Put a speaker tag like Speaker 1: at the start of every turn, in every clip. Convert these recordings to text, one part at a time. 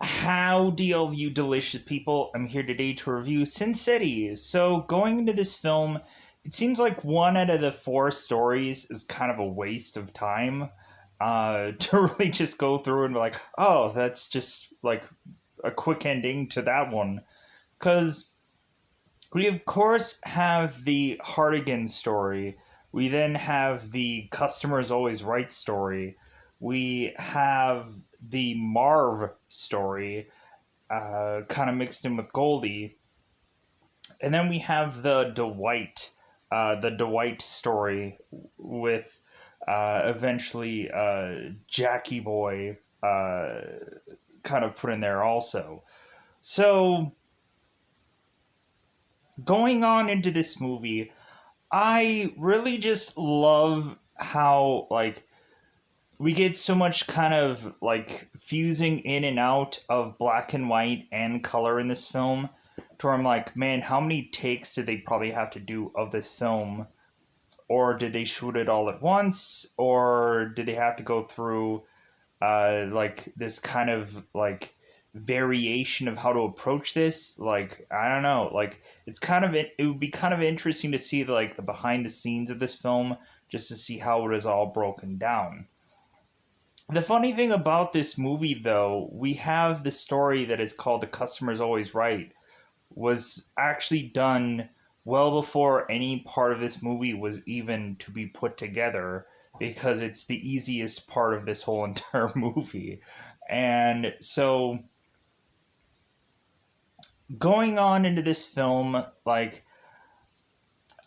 Speaker 1: Howdy, all of you delicious people. I'm here today to review Sin City. So, going into this film, it seems like one out of the four stories is kind of a waste of time to really just go through and be like, oh, that's just like a quick ending to that one. Because we, of course, have the Hardigan story. We then have the Customer's Always Right story. We have the Marv story, kind of mixed in with Goldie. And then we have the Dwight story with eventually Jackie Boy kind of put in there also. So, going on into this movie, I really just love how, like, we get so much kind of like fusing in and out of black and white and color in this film to where I'm like, man, how many takes did they probably have to do of this film? Or did they shoot it all at once? Or did they have to go through like this kind of like variation of how to approach this? Like, I don't know. Like, it would be kind of interesting to see like the behind the scenes of this film just to see how it is all broken down. The funny thing about this movie, though, we have the story that is called The Customer's Always Right, was actually done well before any part of this movie was even to be put together because it's the easiest part of this whole entire movie. And so, going on into this film, like,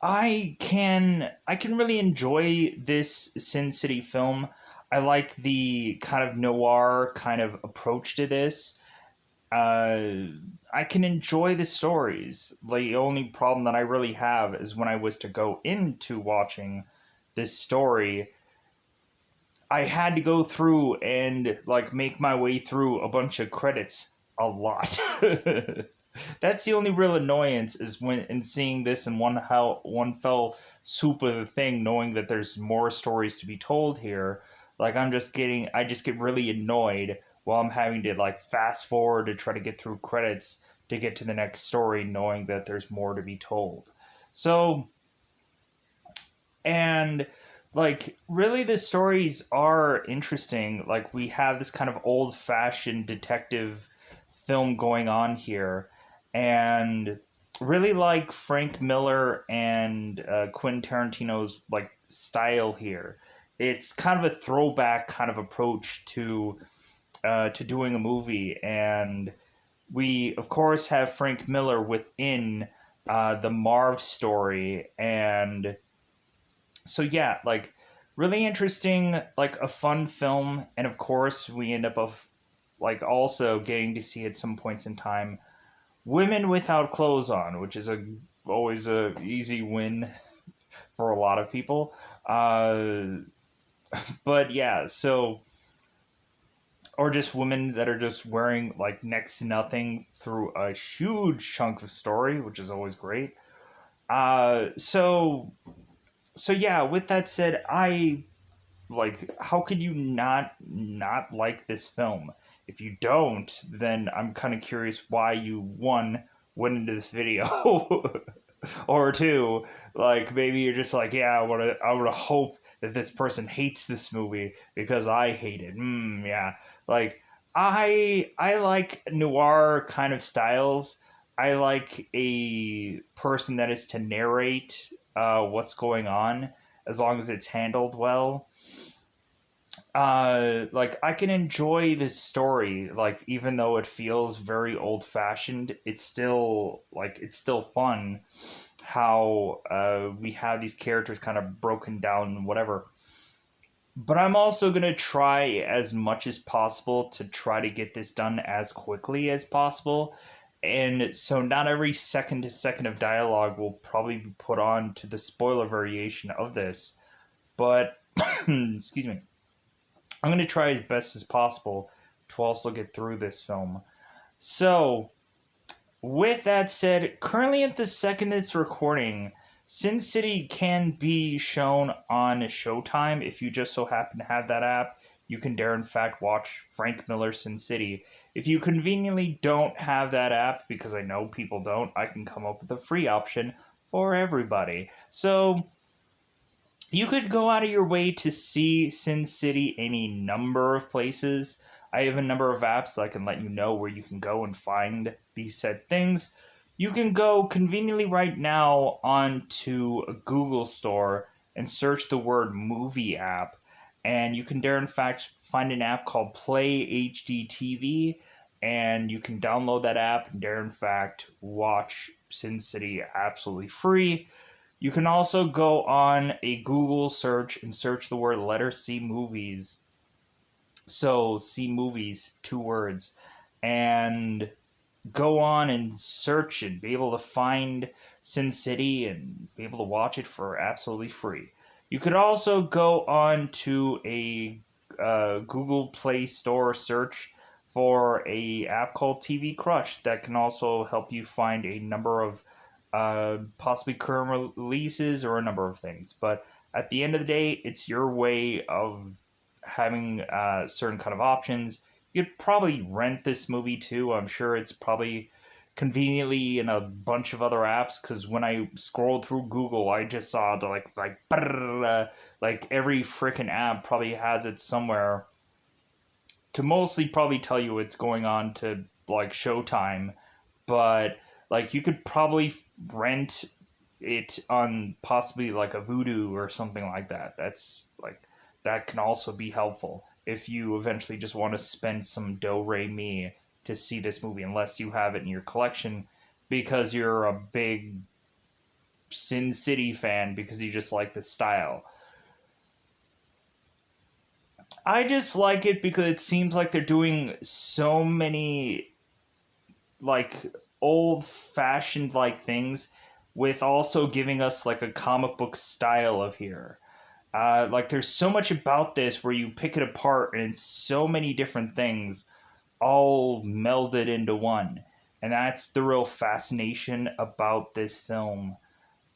Speaker 1: I can really enjoy this Sin City film. I like the kind of noir kind of approach to this. Uh, I can enjoy the stories. The only problem that I really have is when I was to go into watching this story, I had to go through and like make my way through a bunch of credits a lot. That's the only real annoyance is when in seeing this in one fell swoop of the thing, knowing that there's more stories to be told here. Like I just get really annoyed while I'm having to like fast forward to try to get through credits to get to the next story, knowing that there's more to be told. So, and like really the stories are interesting. Like we have this kind of old fashioned detective film going on here, and really like Frank Miller and Quentin Tarantino's like style here. It's kind of a throwback kind of approach to doing a movie, and we of course have Frank Miller within the Marv story, and so yeah, like really interesting, like a fun film, and of course we end up of like also getting to see at some points in time women without clothes on, which is a always a easy win for a lot of people. But yeah, so or just women that are just wearing like next to nothing through a huge chunk of story, which is always great. Uh, so so yeah. With that said, I like. How could you not like this film? If you don't, then I'm kind of curious why you one went into this video, or two, like maybe you're just like, yeah, I would hope that this person hates this movie because I hate it. Yeah, like I like noir kind of styles. I like a person that is to narrate what's going on as long as it's handled well. Like I can enjoy this story, like even though it feels very old fashioned, it's still fun how we have these characters kind of broken down and whatever. But I'm also gonna try as much as possible to try to get this done as quickly as possible. And so not every second to second of dialogue will probably be put on to the spoiler variation of this. But excuse me. I'm going to try as best as possible to also get through this film. So, with that said, currently at the second this recording, Sin City can be shown on Showtime if you just so happen to have that app. you can dare in fact watch Frank Miller's Sin City. If you conveniently don't have that app, because I know people don't, I can come up with a free option for everybody. So you could go out of your way to see Sin City any number of places. I have a number of apps that I can let you know where you can go and find these said things. You can go conveniently right now onto a Google store and search the word movie app. And you can there, in fact, find an app called Play HD TV. And you can download that app and there, in fact, watch Sin City absolutely free. You can also go on a Google search and search the word letter C movies. So, C movies, 2 words. And go on and search and be able to find Sin City and be able to watch it for absolutely free. You could also go on to a Google Play Store search for a app called TV Crush that can also help you find a number of possibly current releases or a number of things. But at the end of the day, it's your way of having certain kind of options. You'd probably rent this movie too. I'm sure it's probably conveniently in a bunch of other apps, because when I scrolled through Google, I just saw the like every freaking app probably has it somewhere to mostly probably tell you what's going on to like Showtime, but like you could probably rent it on possibly like a Voodoo or something like that. That's like that can also be helpful if you eventually just want to spend some do re mi to see this movie, unless you have it in your collection because you're a big Sin City fan because you just like the style. I just like it because it seems like they're doing so many like old fashioned like things with also giving us like a comic book style of here. Like there's so much about this where you pick it apart and it's so many different things all melded into one. And that's the real fascination about this film,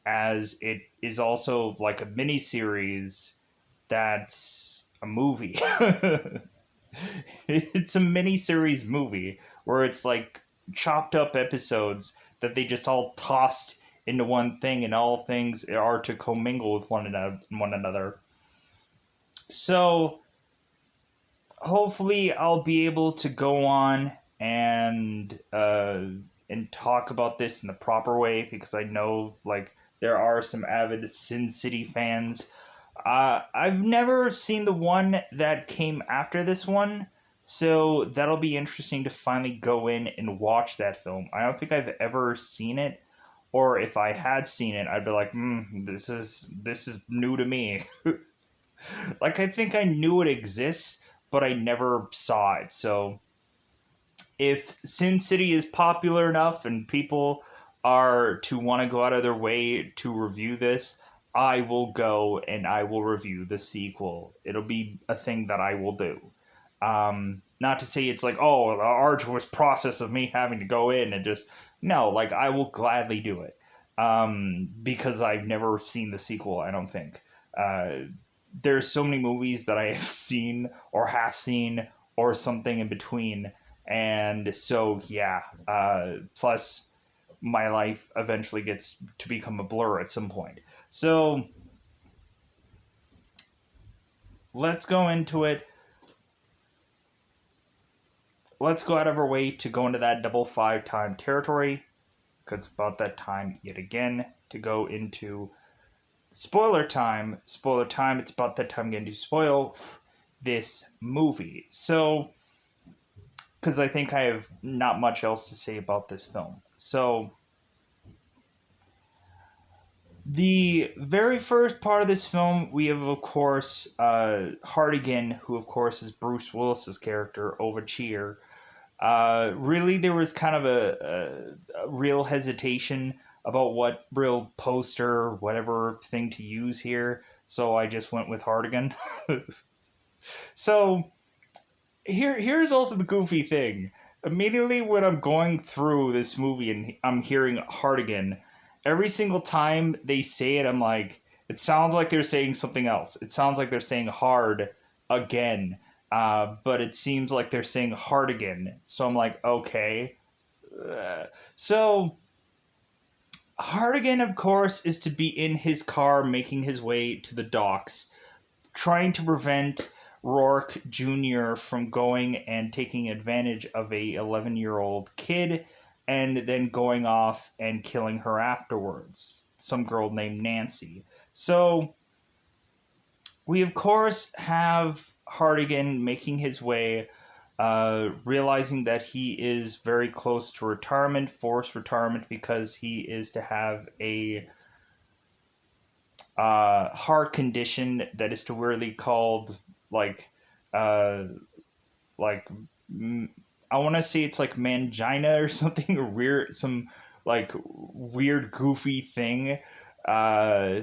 Speaker 1: as it is also like a mini series that's a movie. It's a mini series movie where it's like chopped up episodes that they just all tossed into one thing, and all things are to commingle with one another. So hopefully I'll be able to go on and talk about this in the proper way, because I know like there are some avid Sin City fans. I've never seen the one that came after this one, so that'll be interesting to finally go in and watch that film. I don't think I've ever seen it, or if I had seen it, I'd be like, this is new to me. Like I think I knew it exists, but I never saw it. So if Sin City is popular enough and people are to want to go out of their way to review this, I will go and I will review the sequel. It'll be a thing that I will do. Not to say it's like, oh, the arduous process of me having to go in and just, no, like I will gladly do it. Because I've never seen the sequel, I don't think. There's so many movies that I have seen or half seen or something in between. And so, yeah, plus my life eventually gets to become a blur at some point. So let's go into it. Let's go out of our way to go into that double 5 time territory, because it's about that time yet again to go into spoiler time. Spoiler time. It's about that time again to spoil this movie. So, because I think I have not much else to say about this film. So, the very first part of this film, we have, of course, Hartigan, who, of course, is Bruce Willis's character, Overture. Really, there was kind of a real hesitation about what real poster, whatever thing to use here, so I just went with Hartigan. So, here's also the goofy thing. Immediately when I'm going through this movie and I'm hearing Hartigan, every single time they say it, I'm like, it sounds like they're saying something else. It sounds like they're saying hard again. but it seems like they're saying Hardigan. So I'm like, okay. So Hardigan, of course, is to be in his car making his way to the docks, trying to prevent Rourke Jr. from going and taking advantage of a 11-year-old kid and then going off and killing her afterwards. Some girl named Nancy. So we, of course, have Hardigan making his way, realizing that he is very close to retirement, forced retirement, because he is to have a heart condition that is to really called like uh like I want to say it's like mangina or something, or weird, some like weird goofy thing. uh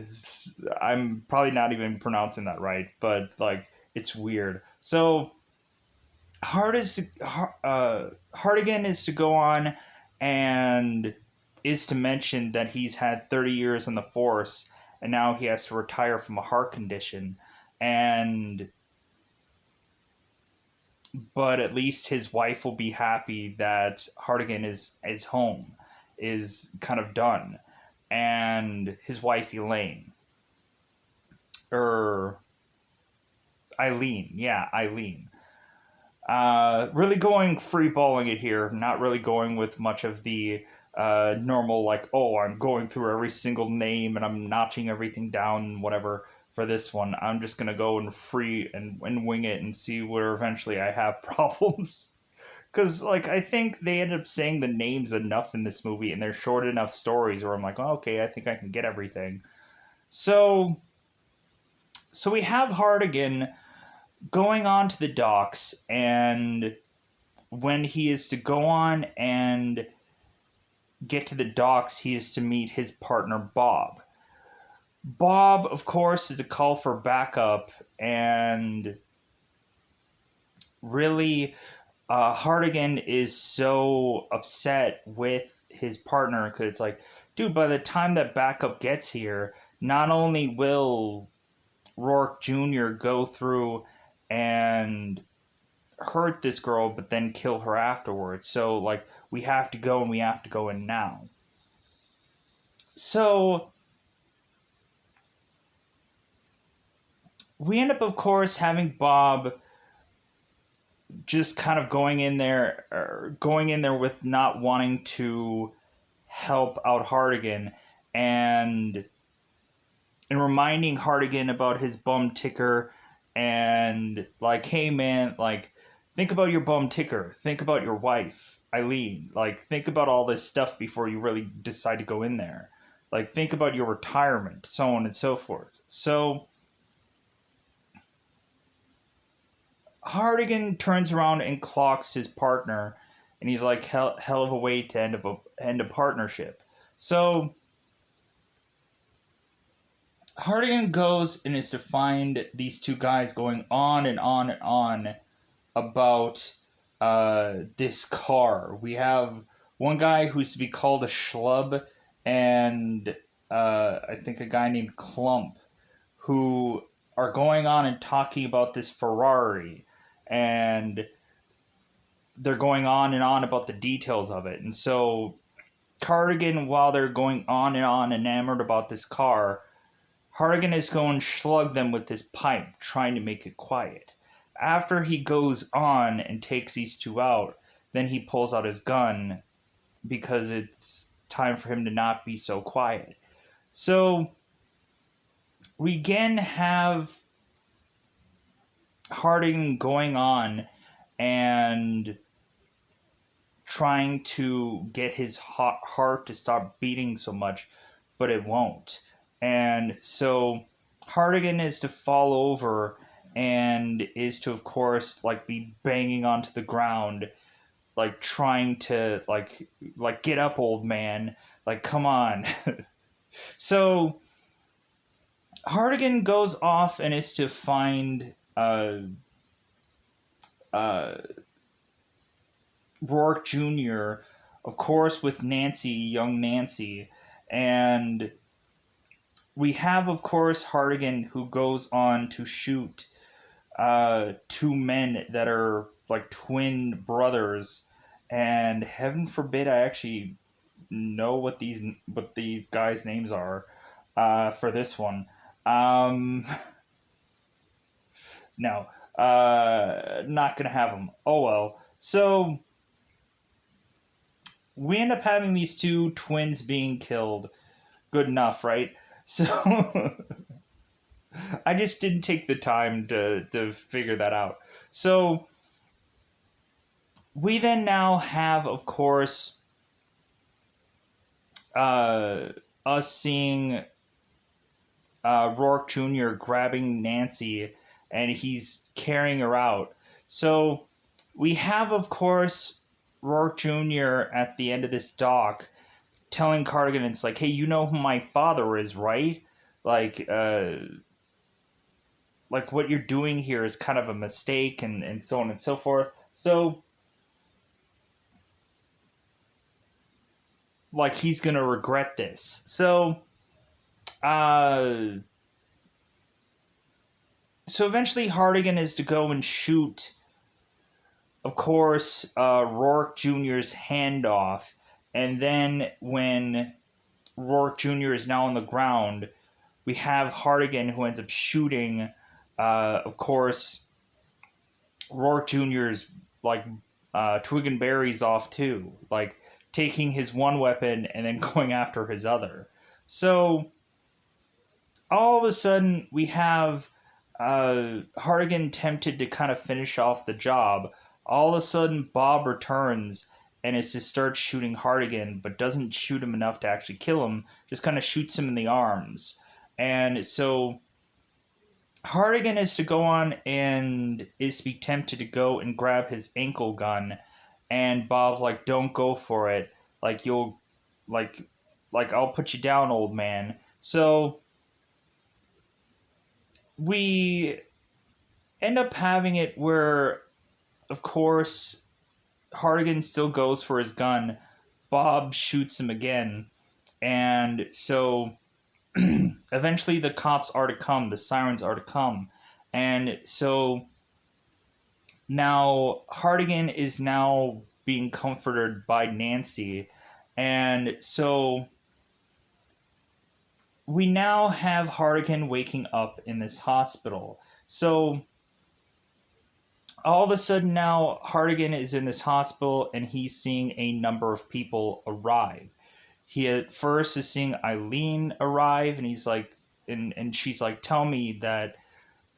Speaker 1: I'm probably not even pronouncing that right, but like it's weird. So Hardigan is to go on and is to mention that he's had 30 years in the force and now he has to retire from a heart condition. And but at least his wife will be happy that Hardigan is home, is kind of done. And his wife Elaine, or Eileen, yeah, Eileen. Really going free balling it here, not really going with much of the normal, like, oh, I'm going through every single name and I'm notching everything down and whatever for this one. I'm just going to go and free and wing it and see where eventually I have problems. Because, like, I think they end up saying the names enough in this movie and they're short enough stories where I'm like, oh, okay, I think I can get everything. So, so we have Hardigan going on to the docks, and when he is to go on and get to the docks, he is to meet his partner Bob. Bob, of course, is to call for backup, and really, Hardigan is so upset with his partner because it's like, dude, by the time that backup gets here, not only will Rourke Jr. go through and hurt this girl, but then kill her afterwards. So, like, we have to go and we have to go in now. So, we end up, of course, having Bob just kind of going in there with not wanting to help out Hardigan, and reminding Hardigan about his bum ticker, and like, hey man, like, think about your bum ticker, think about your wife Eileen, like, think about all this stuff before you really decide to go in there, like, think about your retirement, so on and so forth. So Hardigan turns around and clocks his partner, and he's like, hell of a way to end a partnership. So Hardigan goes and is to find these two guys going on and on and on about this car. We have one guy who's to be called a schlub, and I think a guy named Clump, who are going on and talking about this Ferrari, and they're going on and on about the details of it. And so Hardigan, while they're going on and on enamored about this car, Hardigan is going to slug them with his pipe, trying to make it quiet. After he goes on and takes these two out, then he pulls out his gun because it's time for him to not be so quiet. So we again have Hardigan going on and trying to get his heart to stop beating so much, but it won't. And so Hardigan is to fall over and is to, of course, like, be banging onto the ground, like trying to like get up, old man, like, come on. So Hardigan goes off and is to find uh Rourke Jr., of course, with Nancy, young Nancy. And we have, of course, Hardigan, who goes on to shoot two men that are like twin brothers, and heaven forbid I actually know what these guys' names are for this one. Um, no, not gonna have them. Oh well. So we end up having these two twins being killed. Good enough, right? So I just didn't take the time to figure that out. So we then now have, of course, uh, us seeing Rourke Jr. grabbing Nancy and he's carrying her out. So we have, of course, Rourke Jr. at the end of this doc telling Cardigan, it's like, hey, you know who my father is, right? Like, like what you're doing here is kind of a mistake, and so on and so forth. So, like, he's gonna regret this. So, uh, so eventually Hardigan is to go and shoot, of course, Rourke Jr.'s hand off, and then when Rourke Jr. is now on the ground, we have Hardigan who ends up shooting, of course, Rourke Jr.'s like twig and berries off too, like taking his one weapon and then going after his other. So all of a sudden we have Hardigan tempted to kind of finish off the job. All of a sudden Bob returns and is to start shooting Hardigan, but doesn't shoot him enough to actually kill him. Just kind of shoots him in the arms, and so Hardigan is to go on and is to be tempted to go and grab his ankle gun, and Bob's like, "Don't go for it. Like you'll, like, like I'll put you down, old man." So we end up having it where, of course, Hardigan still goes for his gun. Bob shoots him again, and so eventually the cops are to come, the sirens are to come, and so now Hardigan is now being comforted by Nancy, and so we now have Hardigan waking up in this hospital. So all of a sudden now Hardigan is in this hospital and he's seeing a number of people arrive. He at first is seeing Eileen arrive, and he's like, and she's like, tell me that,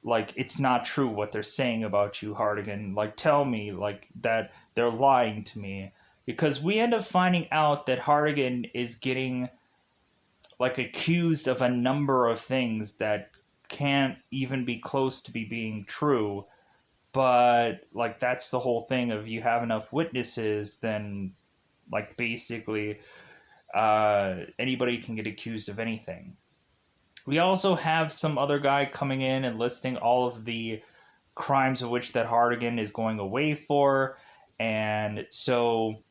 Speaker 1: like, it's not true what they're saying about you, Hardigan. Like, tell me, like, that they're lying to me. Because we end up finding out that Hardigan is getting, like, accused of a number of things that can't even be close to be being true. But, like, that's the whole thing of you have enough witnesses, then, like, basically, anybody can get accused of anything. We also have some other guy coming in and listing all of the crimes of which that Hardigan is going away for. And so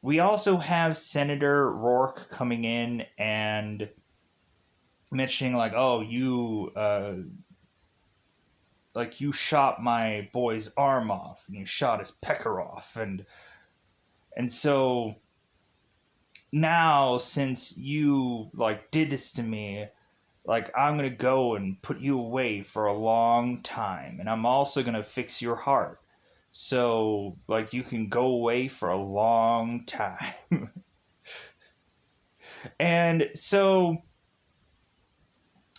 Speaker 1: we also have Senator Rourke coming in and mentioning like, oh, you shot my boy's arm off and you shot his pecker off, and so now since you like did this to me, like I'm gonna go and put you away for a long time, and I'm also gonna fix your heart so like you can go away for a long time. And so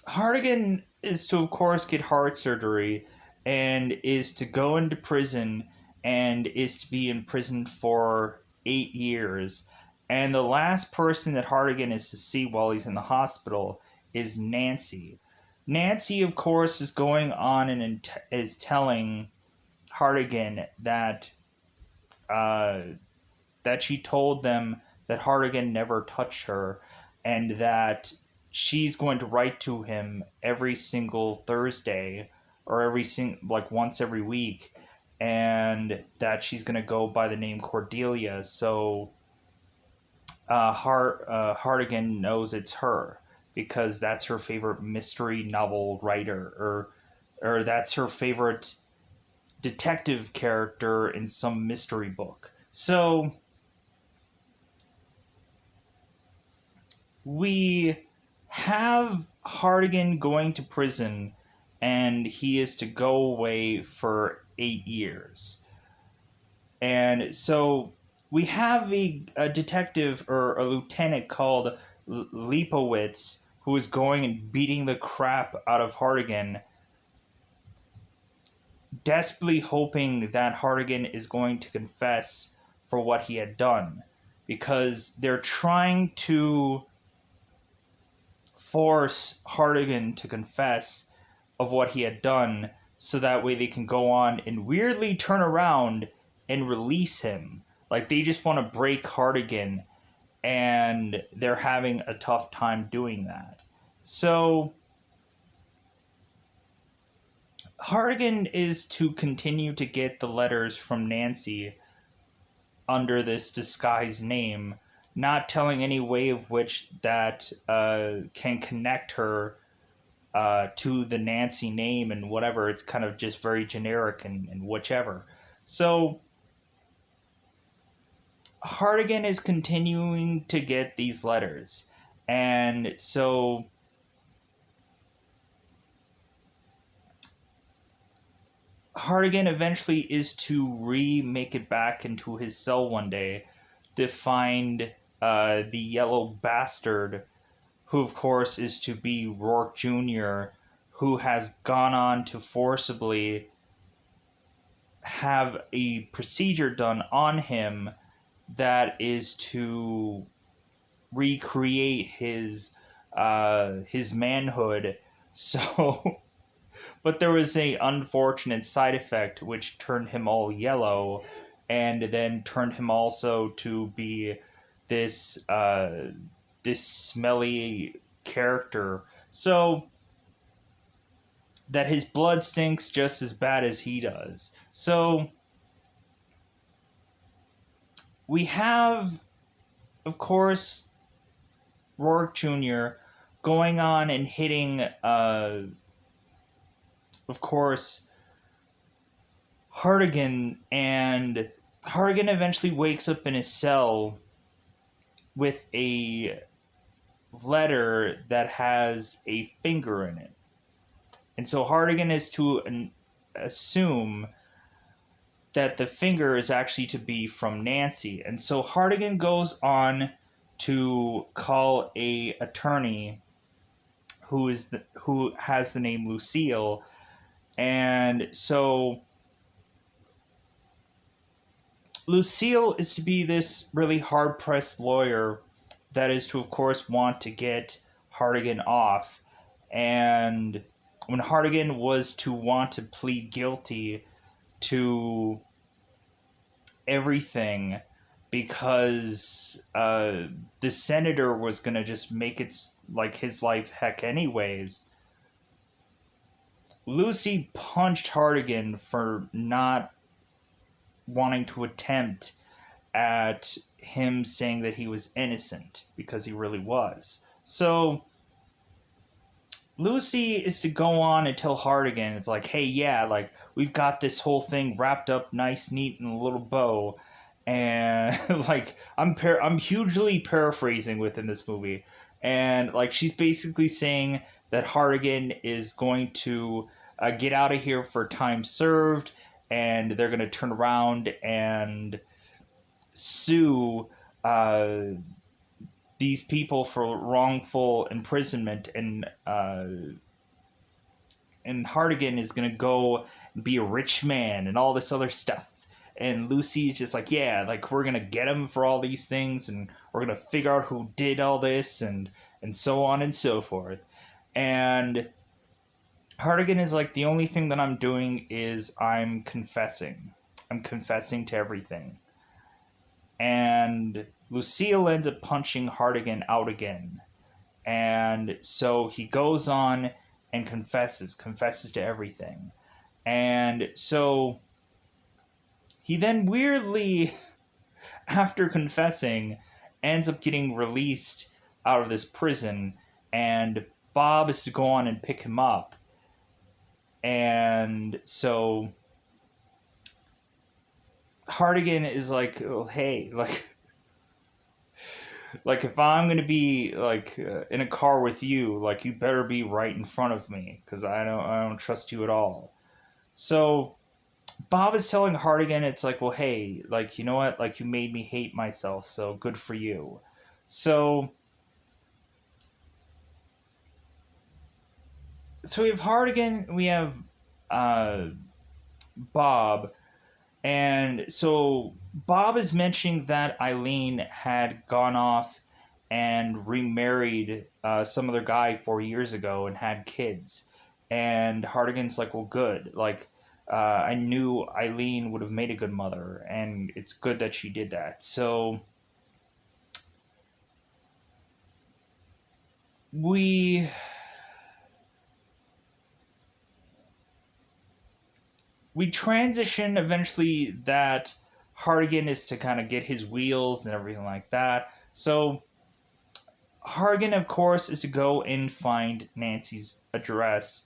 Speaker 1: Hardigan is to of course get heart surgery and is to go into prison and is to be in prison for 8 years. And the last person that Hardigan is to see while he's in the hospital is Nancy. Nancy, of course, is going on and is telling Hardigan uh, that she told them that Hardigan never touched her, and that she's going to write to him every single Thursday or like once every week, and that she's going to go by the name Cordelia. So Hardigan knows it's her because that's her favorite mystery novel writer, or or that's her favorite detective character in some mystery book. So we have Hardigan going to prison, and he is to go away for 8 years. And so we have a detective or a lieutenant called Leipowitz who is going and beating the crap out of Hardigan, desperately hoping that Hardigan is going to confess for what he had done, because they're trying to force Hardigan to confess of what he had done so that way they can go on and weirdly turn around and release him. Like, they just want to break Hardigan, and they're having a tough time doing that. So Hardigan is to continue to get the letters from Nancy under this disguised name, not telling any way of which that can connect her to the Nancy name and whatever. It's kind of just very generic and whichever. So Hardigan is continuing to get these letters. And so Hardigan eventually is to remake it back into his cell one day to find the yellow bastard, who of course is to be Rourke Jr., who has gone on to forcibly have a procedure done on him that is to recreate his manhood. So but there was a unfortunate side effect which turned him all yellow, and then turned him also to be this this smelly character, so that his blood stinks just as bad as he does. So we have, of course, Rourke Jr. going on and hitting, of course, Hardigan, and Hardigan eventually wakes up in his cell with a letter that has a finger in it. And so Hardigan is to assume that the finger is actually to be from Nancy. And so Hardigan goes on to call a attorney who has the name Lucille. And so Lucille is to be this really hard-pressed lawyer that is to, of course, want to get Hardigan off. And when Hardigan was to want to plead guilty to everything because the senator was going to just make it like his life heck anyways, Lucy punched Hardigan for not wanting to attempt at him saying that he was innocent, because he really was. So Lucy is to go on and tell Hardigan, it's like, hey, yeah, like, we've got this whole thing wrapped up nice, neat, in a little bow. And, like, I'm hugely paraphrasing within this movie. And, like, she's basically saying that Hardigan is going to get out of here for time served, and they're going to turn around and sue these people for wrongful imprisonment, and Hardigan is gonna go and be a rich man and all this other stuff. And Lucy's just like, yeah, like, we're gonna get him for all these things, and we're gonna figure out who did all this, and so on and so forth. And Hardigan is like, the only thing that I'm doing is I'm confessing. I'm confessing to everything. And Lucille ends up punching Hardigan out again. And so he goes on and confesses to everything. And so he then weirdly, after confessing, ends up getting released out of this prison, and Bob is to go on and pick him up. And so Hardigan is like, oh, hey, like if I'm gonna be like in a car with you, like you better be right in front of me because I don't trust you at all. So Bob is telling Hardigan, it's like, well, hey, like you know what, like you made me hate myself, so good for you. So we have Hardigan, we have uh, Bob, and so Bob is mentioning that Eileen had gone off and remarried some other guy 4 years ago and had kids. And Hardigan's like, well, good. Like, I knew Eileen would have made a good mother, and it's good that she did that. So we transition eventually that Hardigan is to kind of get his wheels and everything like that. So Hardigan, of course, is to go and find Nancy's address,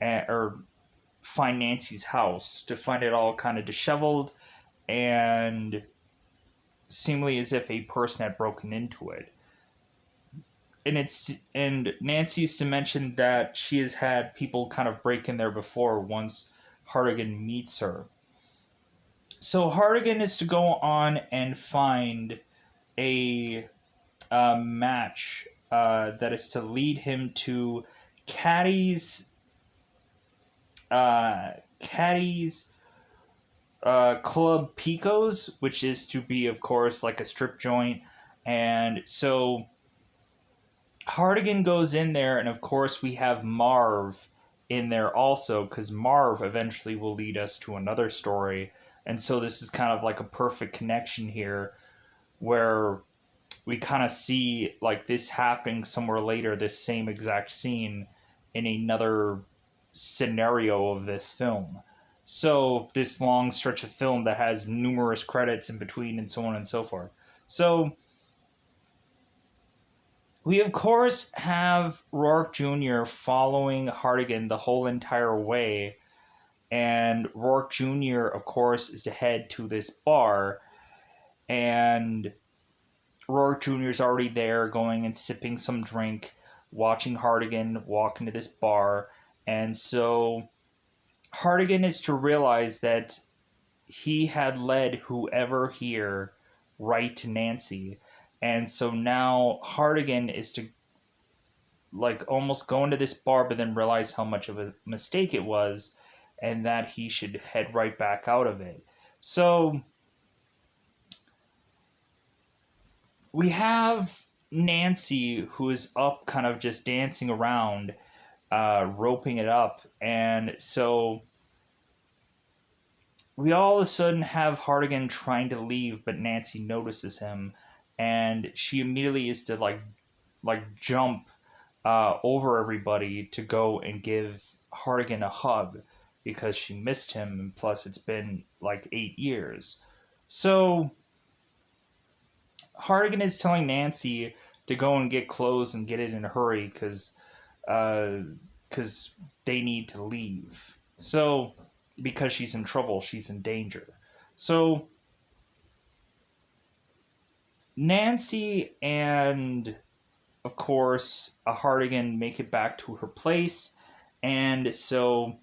Speaker 1: or find Nancy's house, to find it all kind of disheveled and seemingly as if a person had broken into it. And Nancy's to mention that she has had people kind of break in there before once Hardigan meets her. So Hardigan is to go on and find a match that is to lead him to Caddy's uh, Caddy's Club Pico's, which is to be, of course, like a strip joint. And so Hardigan goes in there, and of course, we have Marv in there also, because Marv eventually will lead us to another story. And so this is kind of like a perfect connection here where we kind of see like this happening somewhere later, this same exact scene in another scenario of this film. So this long stretch of film that has numerous credits in between and so on and so forth. So we of course have Rourke Jr. following Hardigan the whole entire way, and Rourke Jr. of course is to head to this bar, and Rourke Jr. is already there, going and sipping some drink, watching Hardigan walk into this bar. And so Hardigan is to realize that he had led whoever here right to Nancy. And so now Hardigan is to like almost go into this bar, but then realize how much of a mistake it was and that he should head right back out of it. So we have Nancy, who is up kind of just dancing around, roping it up. And so we all of a sudden have Hardigan trying to leave, but Nancy notices him, and she immediately is to jump over everybody to go and give Hardigan a hug because she missed him, and plus it's been like 8 years. So Hardigan is telling Nancy to go and get clothes and get it in a hurry because they need to leave. So because she's in trouble, she's in danger. So Nancy and of course a Hardigan make it back to her place, and so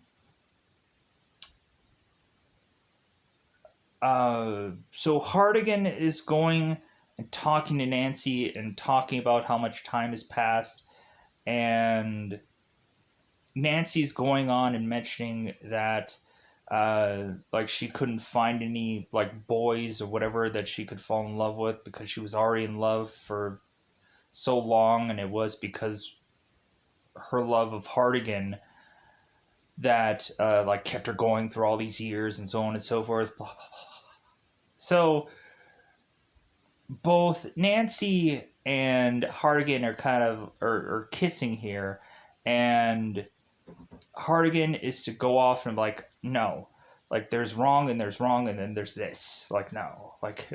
Speaker 1: Hardigan is going and talking to Nancy and talking about how much time has passed, and Nancy's going on and mentioning that like she couldn't find any like boys or whatever that she could fall in love with because she was already in love for so long, and it was because her love of Hardigan that like kept her going through all these years and so on and so forth. Blah, blah, blah. So both Nancy and Hardigan are kind of are kissing here, and Hardigan is to go off and like, no, like there's wrong and there's wrong and then there's this, like no, like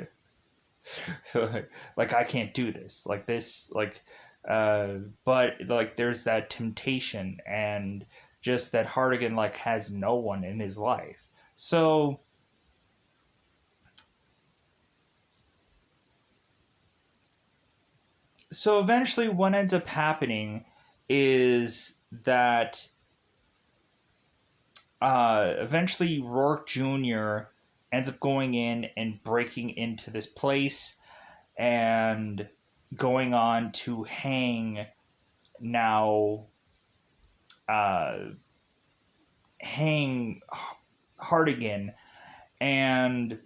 Speaker 1: like I can't do this, like this, like but like there's that temptation, and just that Hardigan like has no one in his life. So eventually what ends up happening is that eventually Rourke Jr. ends up going in and breaking into this place and going on to hang now uh, hang Hardigan. And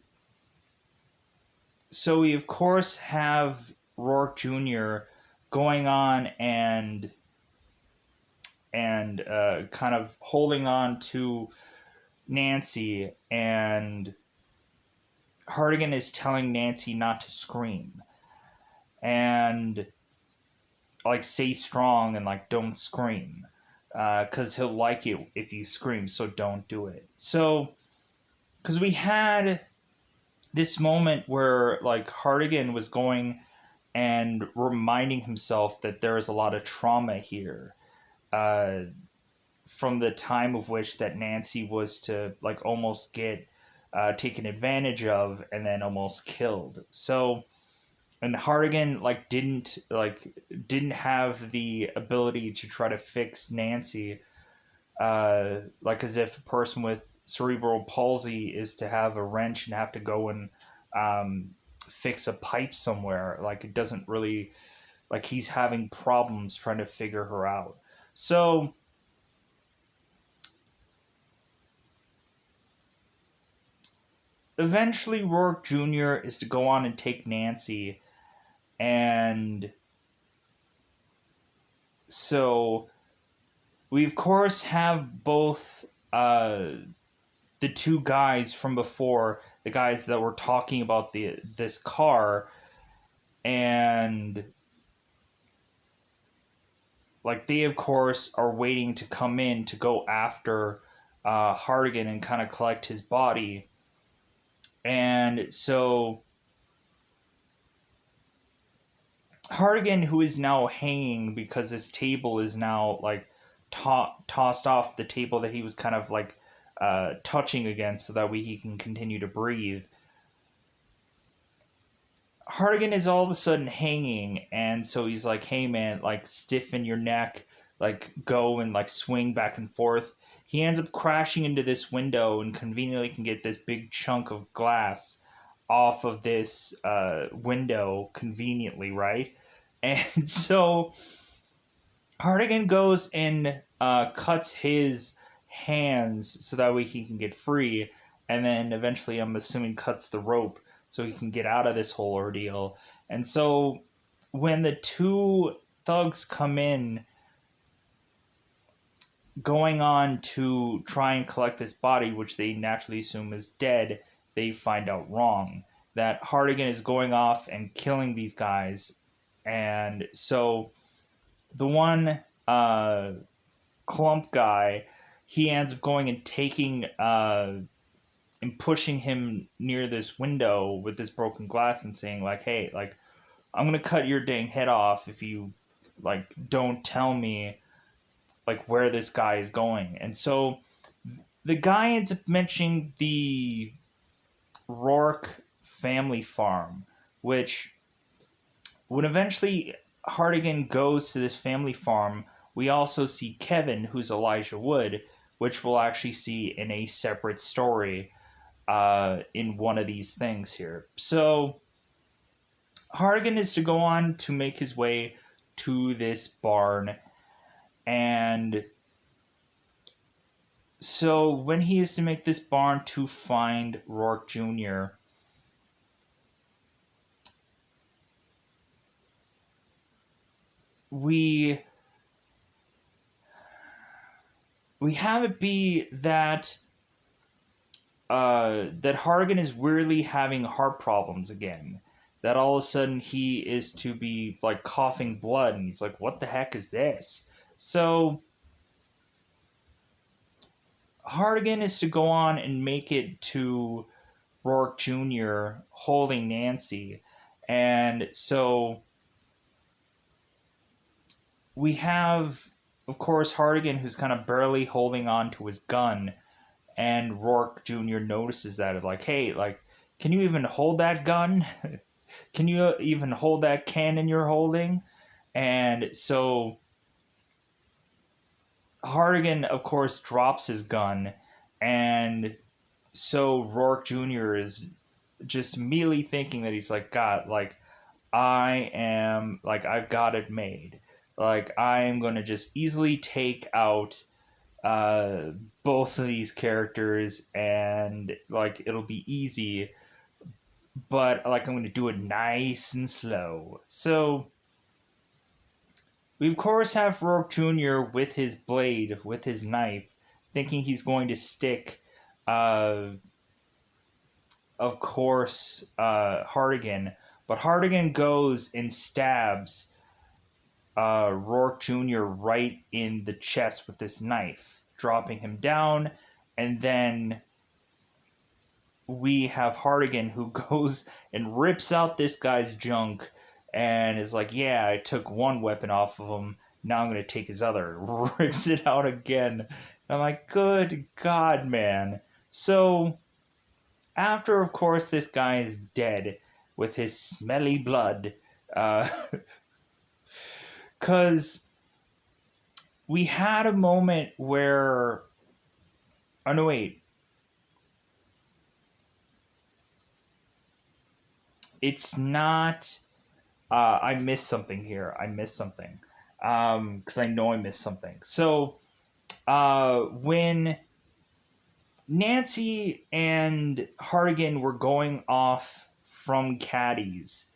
Speaker 1: so we of course have Rourke Jr. going on and kind of holding on to Nancy, and Hardigan is telling Nancy not to scream and like stay strong and like don't scream because he'll like it if you scream, so don't do it. So because we had this moment where like Hardigan was going and reminding himself that there is a lot of trauma here, uh, from the time of which that Nancy was to like almost get taken advantage of and then almost killed. So and Hardigan didn't have the ability to try to fix Nancy, like as if a person with cerebral palsy is to have a wrench and have to go and um, fix a pipe somewhere. Like it doesn't really like he's having problems trying to figure her out. So eventually Rourke Jr. is to go on and take Nancy, and so we of course have both the two guys from before, the guys that were talking about this car, and like they of course are waiting to come in to go after Hardigan and kind of collect his body. And so Hardigan, who is now hanging because his table is now like tossed off the table that he was kind of like touching against so that way he can continue to breathe. Hardigan is all of a sudden hanging, and so he's like, "Hey man, like stiffen your neck, like go and like swing back and forth." He ends up crashing into this window and conveniently can get this big chunk of glass off of this window conveniently, right? And so Hardigan goes and cuts his hands so that way he can get free, and then eventually, I'm assuming, cuts the rope so he can get out of this whole ordeal. And so, when the two thugs come in, going on to try and collect this body, which they naturally assume is dead, they find out wrong. That Hardigan is going off and killing these guys. And so, the one clump guy, he ends up going and taking and pushing him near this window with this broken glass and saying like, "Hey, like I'm gonna cut your dang head off if you like don't tell me like where this guy is going." And so the guy ends up mentioning the Rourke family farm, which when eventually Hardigan goes to this family farm, we also see Kevin, who's Elijah Wood, which we'll actually see in a separate story in one of these things here. So Hardigan is to go on to make his way to this barn, and so when he is to make this barn to find Rourke Jr., we have it be that that Hardigan is weirdly having heart problems again. That all of a sudden he is to be like coughing blood, and he's like, "What the heck is this?" So Hardigan is to go on and make it to Rourke Jr. holding Nancy, and so we have of course, Hardigan, who's kind of barely holding on to his gun, and Rourke Jr. notices that, of like, hey, like, can you even hold that gun? Can you even hold that cannon you're holding? And so Hardigan, of course, drops his gun, and so Rourke Jr. is just immediately thinking that he's like, God, like, I am, like, I've got it made. Like, I am going to just easily take out uh, both of these characters, and, like, it'll be easy, but, like, I'm going to do it nice and slow. So, we, of course, have Rourke Jr. with his blade, with his knife, thinking he's going to stick, uh, of course, Hardigan. But Hardigan goes and stabs Rourke Jr. right in the chest with this knife, dropping him down. And then we have Hardigan, who goes and rips out this guy's junk and is like, yeah, I took one weapon off of him. Now I'm going to take his other. Rips it out again. And I'm like, good God, man. So, after, of course, this guy is dead with his smelly blood, because we had a moment where. Oh, no, wait. It's not. I missed something here. I missed something. Because I know I missed something. So, when Nancy and Hardigan were going off from Caddy's,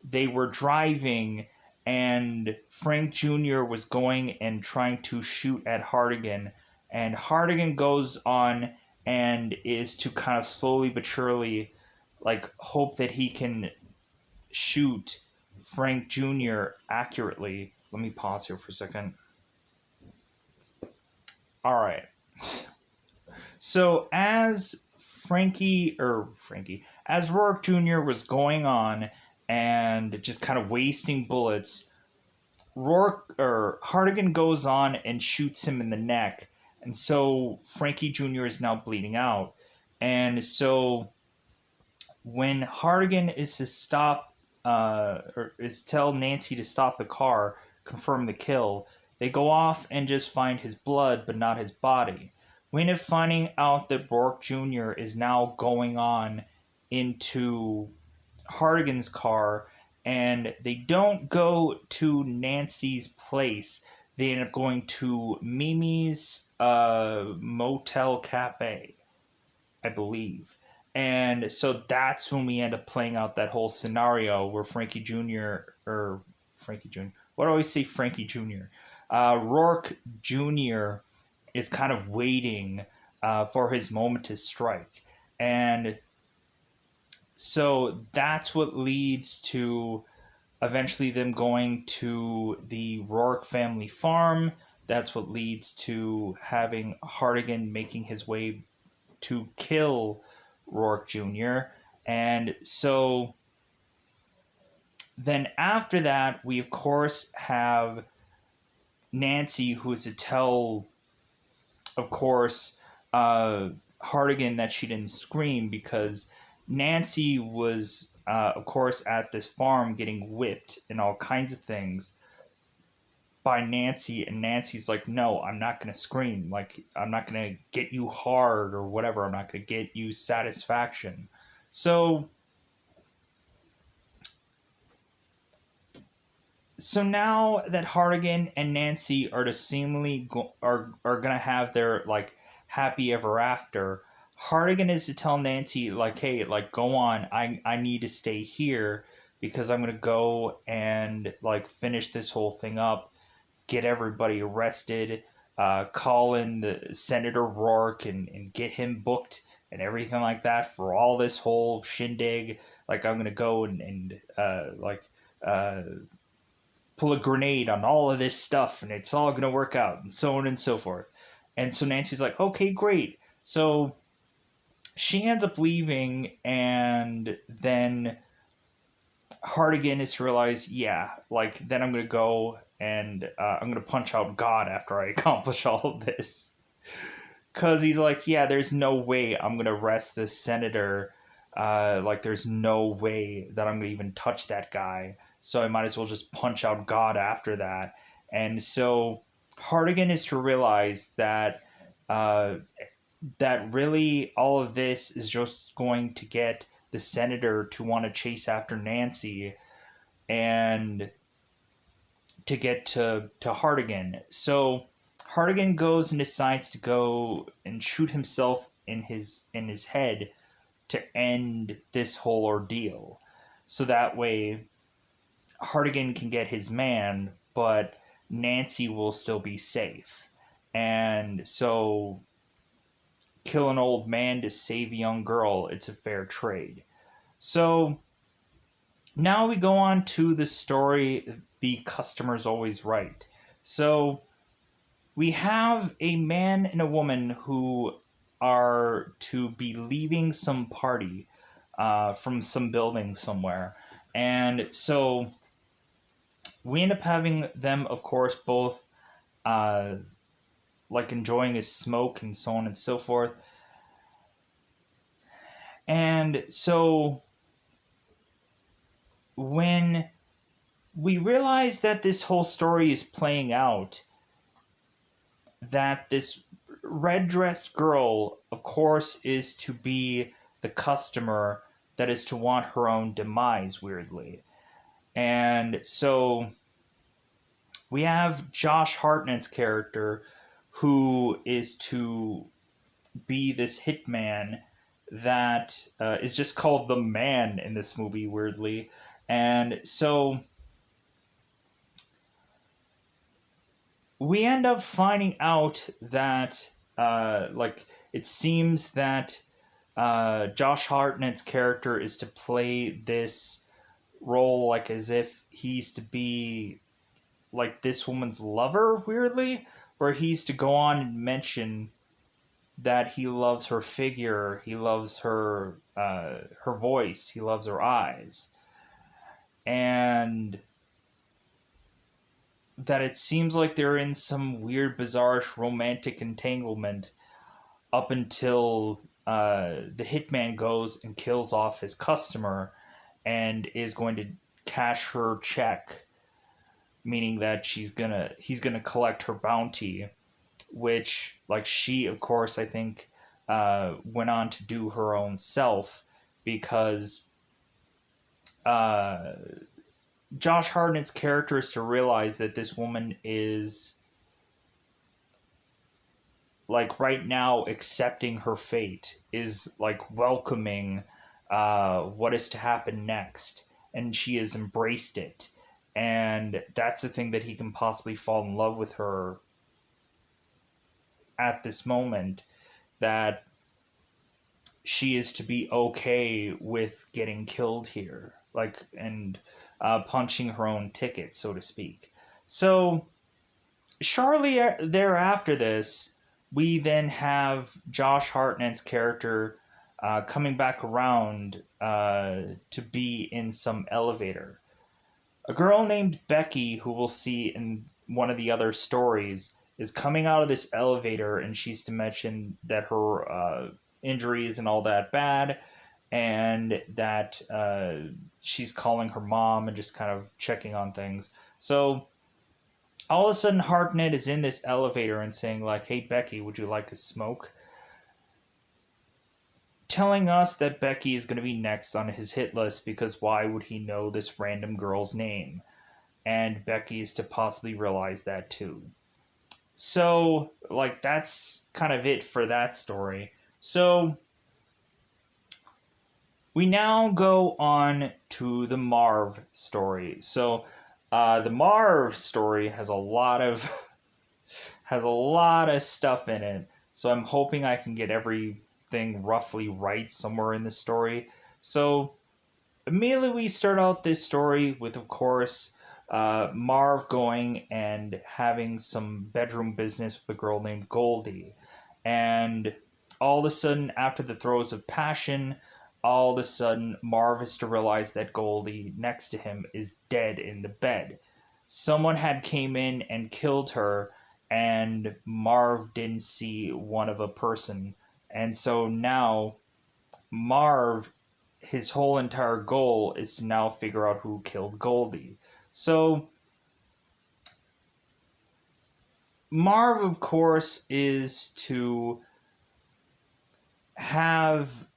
Speaker 1: they were driving, and Frank Jr. was going and trying to shoot at Hardigan, and Hardigan goes on and is to kind of slowly but surely, like, hope that he can shoot Frank Jr. accurately. Let me pause here for a second. All right. So as Rourke Jr. was going on and just kind of wasting bullets, Hardigan goes on and shoots him in the neck, and so Frankie Jr. is now bleeding out. And so when Hardigan is to stop, or is tell Nancy to stop the car, confirm the kill, they go off and just find his blood, but not his body. We end up finding out that Rourke Jr. is now going on into Hardigan's car, and they don't go to Nancy's place. They end up going to Mimi's motel cafe, I believe. And so that's when we end up playing out that whole scenario where Frankie Jr. What do I always say, Frankie Jr.? Rourke Jr. is kind of waiting for his moment to strike. And so that's what leads to eventually them going to the Rourke family farm. That's what leads to having Hardigan making his way to kill Rourke Jr. And so then after that, we of course have Nancy, who is to tell, of course, Hardigan that she didn't scream, because Nancy was, of course, at this farm getting whipped and all kinds of things by Nancy, and Nancy's like, no, I'm not going to scream. Like, I'm not going to get you hard or whatever. I'm not going to get you satisfaction. So now that Hardigan and Nancy are to seemingly are going to have their, like, happy ever after, Hardigan is to tell Nancy, like, hey, like, go on. I need to stay here because I'm going to go and, like, finish this whole thing up, get everybody arrested, call in the Senator Rourke and get him booked and everything like that for all this whole shindig. Like, I'm gonna go and pull a grenade on all of this stuff, and it's all gonna work out, and so on and so forth. And so Nancy's like, okay, great. So she ends up leaving, and then Hardigan is to realize, yeah, like, then I'm gonna go and I'm going to punch out God after I accomplish all of this. Because he's like, yeah, there's no way I'm going to arrest this senator. Like, there's no way that I'm going to even touch that guy. So I might as well just punch out God after that. And so Hartigan is to realize that uh, that really all of this is just going to get the senator to want to chase after Nancy and to get to Hartigan. So Hartigan goes and decides to go and shoot himself in his head to end this whole ordeal. So that way Hartigan can get his man, but Nancy will still be safe. And so kill an old man to save a young girl, it's a fair trade. So now we go on to the story, The Customer's Always Right. So we have a man and a woman who are to be leaving some party from some building somewhere. And so we end up having them, of course, both uh, like enjoying a smoke and so on and so forth. And so when we realize that this whole story is playing out, that this red dressed girl, of course, is to be the customer that is to want her own demise, weirdly. And so we have Josh Hartnett's character, who is to be this hitman that is just called the Man in this movie, weirdly. And so we end up finding out that like it seems that Josh Hartnett's character is to play this role like as if he's to be like this woman's lover, weirdly, where he's to go on and mention that he loves her figure, he loves her voice, he loves her eyes, and that it seems like they're in some weird, bizarre romantic entanglement up until the hitman goes and kills off his customer and is going to cash her check, meaning that he's gonna collect her bounty, which like she of course I think went on to do her own self because uh, Josh Hartnett's character is to realize that this woman is like right now accepting her fate, is like welcoming what is to happen next, and she has embraced it, and that's the thing that he can possibly fall in love with her at this moment, that she is to be okay with getting killed here, like, and punching her own ticket, so to speak. So shortly thereafter this, we then have Josh Hartnett's character coming back around to be in some elevator. A girl named Becky, who we'll see in one of the other stories, is coming out of this elevator, and she's to mention that her injury isn't all that bad, and that she's calling her mom and just kind of checking on things. So all of a sudden, Hartnett is in this elevator and saying, like, hey, Becky, would you like to smoke? Telling us that Becky is going to be next on his hit list because why would he know this random girl's name? And Becky is to possibly realize that too. So, like, that's kind of it for that story. So, we now go on to the Marv story. So, the Marv story has a lot of stuff in it. So I'm hoping I can get everything roughly right somewhere in the story. So immediately we start out this story with, of course, Marv going and having some bedroom business with a girl named Goldie. And all of a sudden, after the throes of passion, all of a sudden, Marv is to realize that Goldie next to him is dead in the bed. someone had came in and killed her, and Marv didn't see one of a person. And so now Marv, his whole entire goal is to now figure out who killed Goldie. So Marv, of course, is to have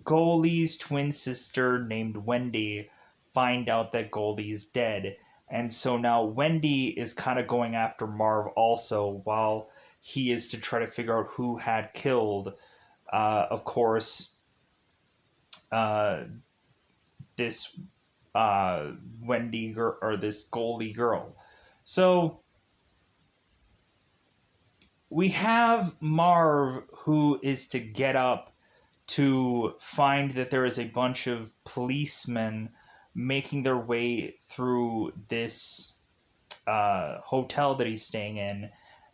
Speaker 1: Goldie's twin sister named Wendy find out that Goldie is dead. And so now Wendy is kind of going after Marv also, while he is to try to figure out who had killed, of course, uh, this Wendy girl, or this Goldie girl. So we have Marv, who is to get up to find that there is a bunch of policemen making their way through this hotel that he's staying in.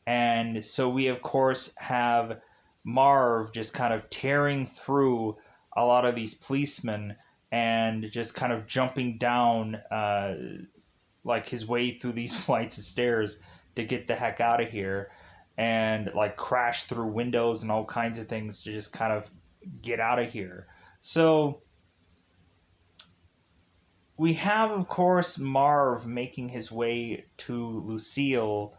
Speaker 1: And so we, of course, have Marv just kind of tearing through a lot of these policemen and just kind of jumping down like his way through these flights of stairs to get the heck out of here, and like crash through windows and all kinds of things to just kind of get out of here. So we have, of course, Marv making his way to Lucille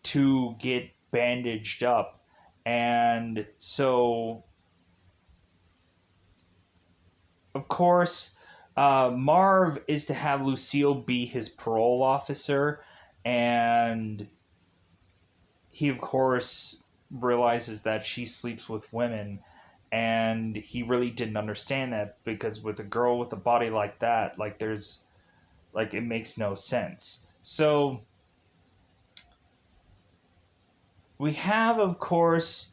Speaker 1: to get bandaged up. And so, of course, Marv is to have Lucille be his parole officer, and he, of course, realizes that she sleeps with women, and he really didn't understand that, because with a girl with a body like that, like, there's, like, it makes no sense. So we have, of course,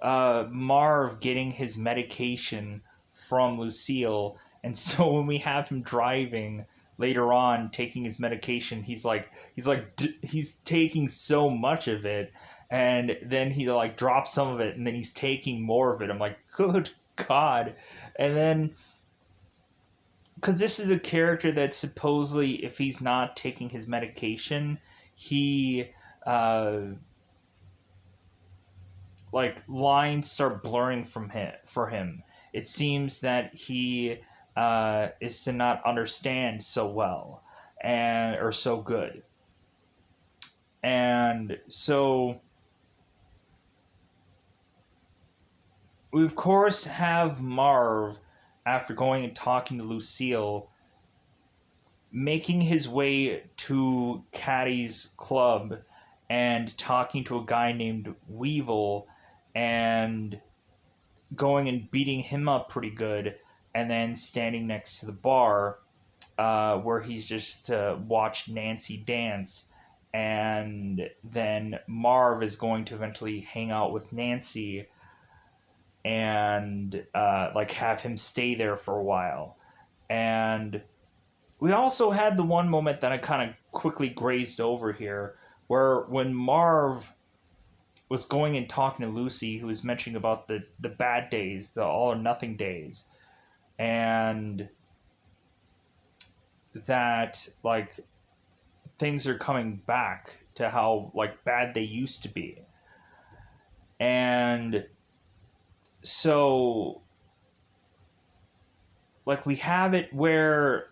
Speaker 1: Marv getting his medication from Lucille, and so when we have him driving later on, taking his medication, he's taking so much of it, and then he like drops some of it, and then he's taking more of it. I'm like, good God. And then, because this is a character that supposedly, if he's not taking his medication, he like lines start blurring from him for him. It seems that he is to not understand so well, and or so good. And so we, of course, have Marv, after going and talking to Lucille, making his way to Caddy's club and talking to a guy named Weevil, and going and beating him up pretty good, and then standing next to the bar where he's just watched Nancy dance. And then Marv is going to eventually hang out with Nancy and like have him stay there for a while. And we also had the one moment that I kind of quickly grazed over here, where when Marv was going and talking to Lucy, who was mentioning about the bad days, the all or nothing days, and that like things are coming back to how like bad they used to be. And so like we have it where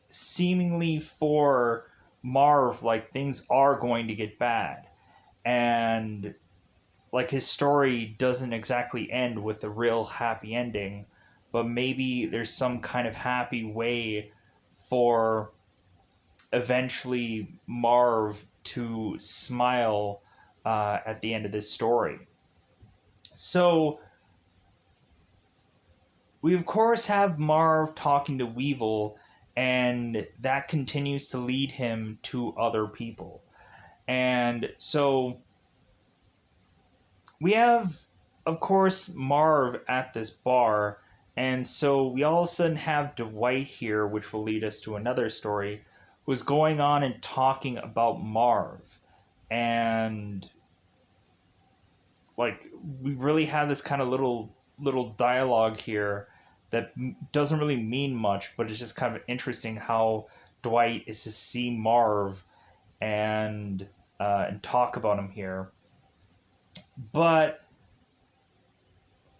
Speaker 1: seemingly for Marv, like things are going to get bad, and like his story doesn't exactly end with a real happy ending, but maybe there's some kind of happy way for eventually Marv to smile at the end of this story. So we, of course, have Marv talking to Weevil, and that continues to lead him to other people. And so we have, of course, Marv at this bar, and so we all of a sudden have Dwight here, which will lead us to another story, who's going on and talking about Marv. And like we really have this kind of little dialogue here that doesn't really mean much, but it's just kind of interesting how Dwight is to see Marv and talk about him here. But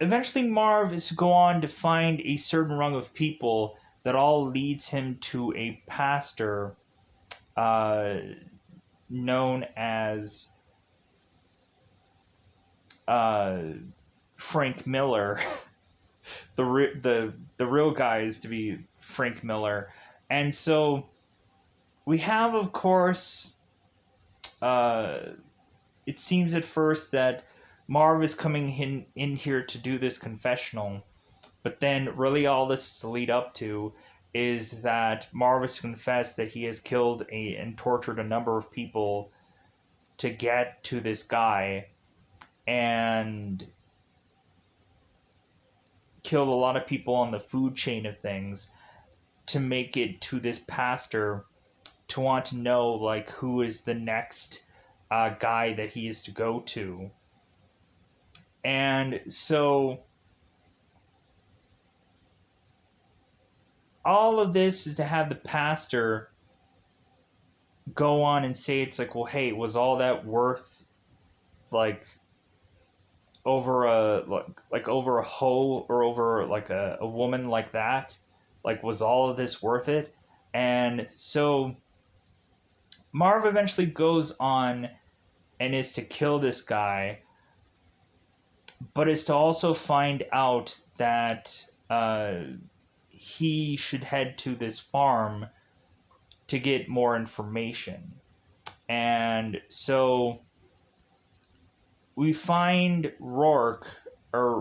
Speaker 1: eventually, Marv is to go on to find a certain rung of people that all leads him to a pastor uh, known as uh, Frank Miller. The real guy is to be Frank Miller, and so we have, of course, uh, it seems at first that Marv is coming in here to do this confessional, but then really all this is to lead up to is that Marv has confessed that he has killed and tortured a number of people to get to this guy, and killed a lot of people on the food chain of things to make it to this pastor to want to know like who is the next guy that he is to go to. And so all of this is to have the pastor go on and say, it's like, well, hey, was all that worth like over over a hoe or over like a woman like that? Like, was all of this worth it? And so Marv eventually goes on and is to kill this guy, but is to also find out that he should head to this farm to get more information. And so we find Rourke, or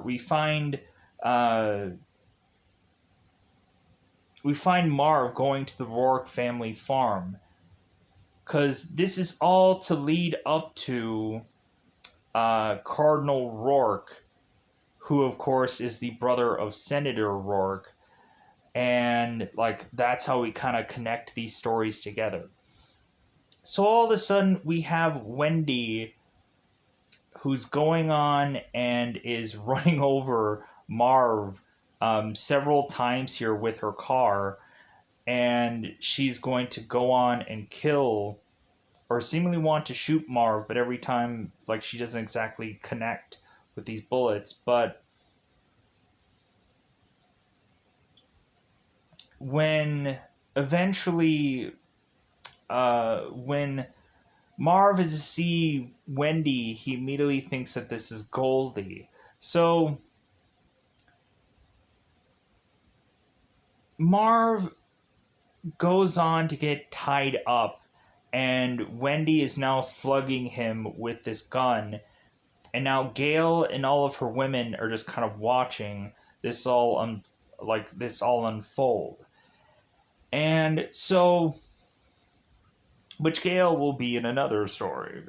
Speaker 1: uh, we find Marv going to the Rourke family farm, because this is all to lead up to Cardinal Rourke, who of course is the brother of Senator Rourke, and like that's how we kind of connect these stories together. So all of a sudden we have Wendy, who's going on and is running over Marv several times here with her car, and she's going to go on and kill or seemingly want to shoot Marv, but every time like she doesn't exactly connect with these bullets. But when eventually when Marv is to see Wendy, he immediately thinks that this is Goldie. So Marv goes on to get tied up, and Wendy is now slugging him with this gun. And now Gail and all of her women are just kind of watching this all this all unfold. And so, which Gail will be in another story.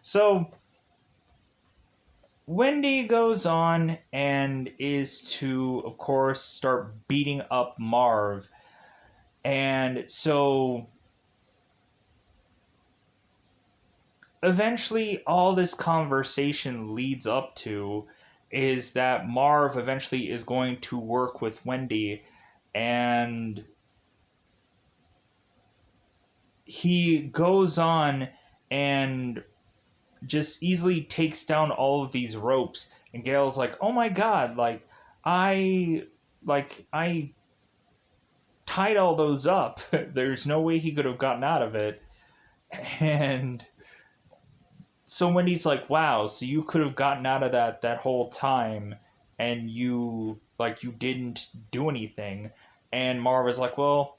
Speaker 1: So Wendy goes on and is to, of course, start beating up Marv. And so eventually all this conversation leads up to is that Marv eventually is going to work with Wendy, and he goes on and just easily takes down all of these ropes, and Gail's like, oh my god, I I tied all those up. There's no way he could have gotten out of it. And so Wendy's like, wow, so you could have gotten out of that whole time, and you didn't do anything. And Marv is like, well,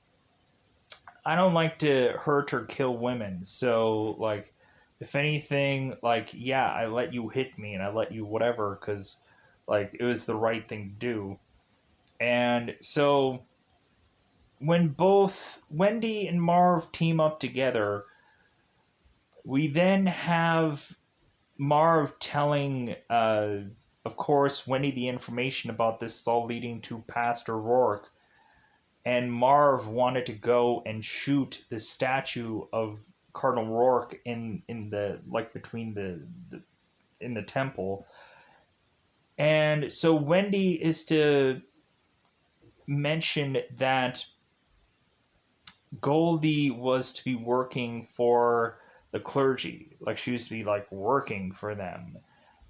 Speaker 1: I don't like to hurt or kill women, so like if anything, like, yeah, I let you hit me and I let you whatever because like it was the right thing to do. And so when both Wendy and Marv team up together, we then have Marv telling, of course, Wendy the information about this is all leading to Pastor Rourke. And Marv wanted to go and shoot the statue of Cardinal Rourke in the like between the in the temple. And so Wendy is to mention that Goldie was to be working for the clergy. Like, she was to be, like, working for them.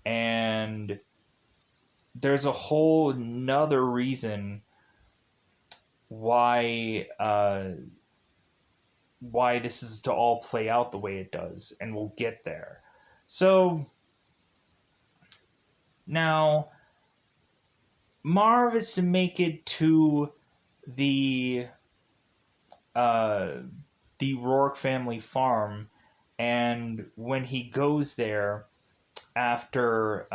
Speaker 1: And there's a whole nother reason why why this is to all play out the way it does, and we'll get there. So now Marv is to make it to the uh, the Rourke family farm, and when he goes there after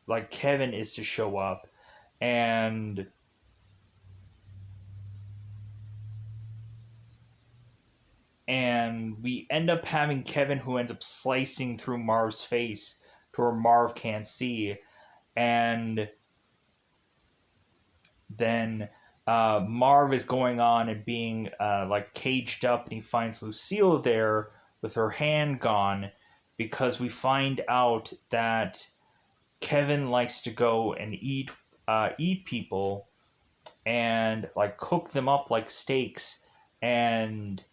Speaker 1: like Kevin is to show up, and we end up having Kevin who ends up slicing through Marv's face to where Marv can't see, and then Marv is going on and being like caged up, and he finds Lucille there with her hand gone, because we find out that Kevin likes to go and eat people and like cook them up like steaks and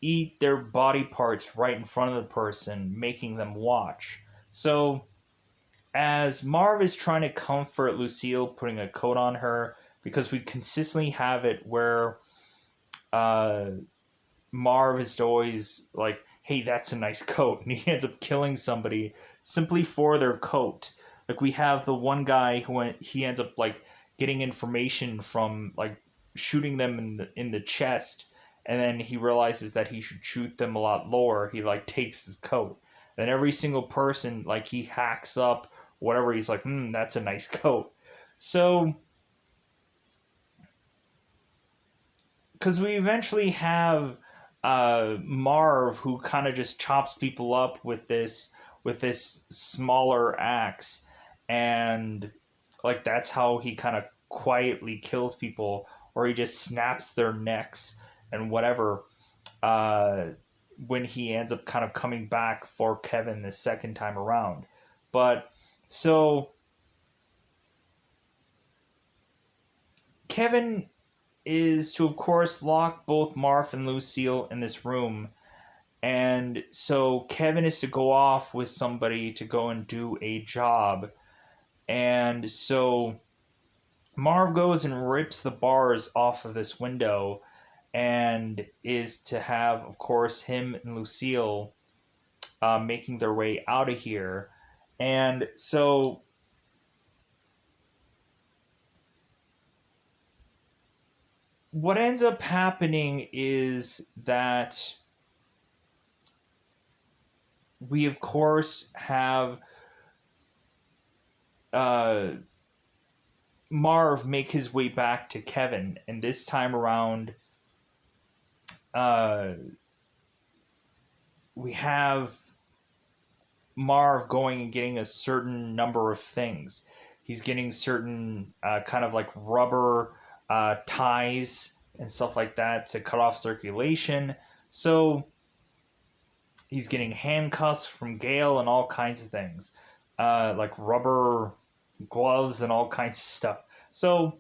Speaker 1: eat their body parts right in front of the person, making them watch. So as Marv is trying to comfort Lucille, putting a coat on her, because we consistently have it where uh, Marv is always like, hey, that's a nice coat. And he ends up killing somebody simply for their coat. Like, we have the one guy he ends up like getting information from like shooting them in the chest, and then he realizes that he should shoot them a lot lower. He like takes his coat. Then every single person like he hacks up whatever, he's like, that's a nice coat. So because we eventually have Marv who kind of just chops people up with this smaller axe, and like that's how he kind of quietly kills people, or he just snaps their necks and whatever. Uh, when he ends up kind of coming back for Kevin the second time around, but so Kevin is to, of course, lock both Marv and Lucille in this room. And so Kevin is to go off with somebody to go and do a job. And so Marv goes and rips the bars off of this window, and is to have, of course, him and Lucille making their way out of here. And so what ends up happening is that we, of course, have uh, Marv make his way back to Kevin, and this time around, uh, we have Marv going and getting a certain number of things. He's getting certain kind of like rubber ties and stuff like that to cut off circulation. So he's getting handcuffs from Gale and all kinds of things, like rubber gloves and all kinds of stuff. So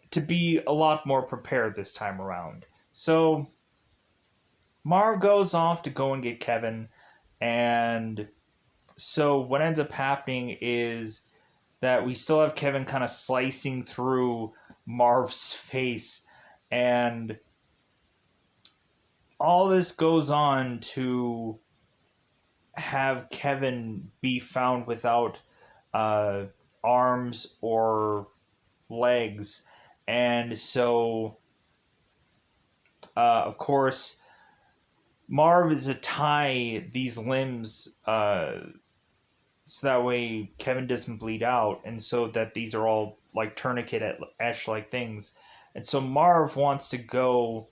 Speaker 1: to be a lot more prepared this time around. So Marv goes off to go and get Kevin, and so what ends up happening is that we still have Kevin kind of slicing through Marv's face, and all this goes on to have Kevin be found without uh, arms or legs, and so of course Marv is to tie these limbs so that way Kevin doesn't bleed out, and so that these are all like tourniquet-esh like things. And so Marv wants to go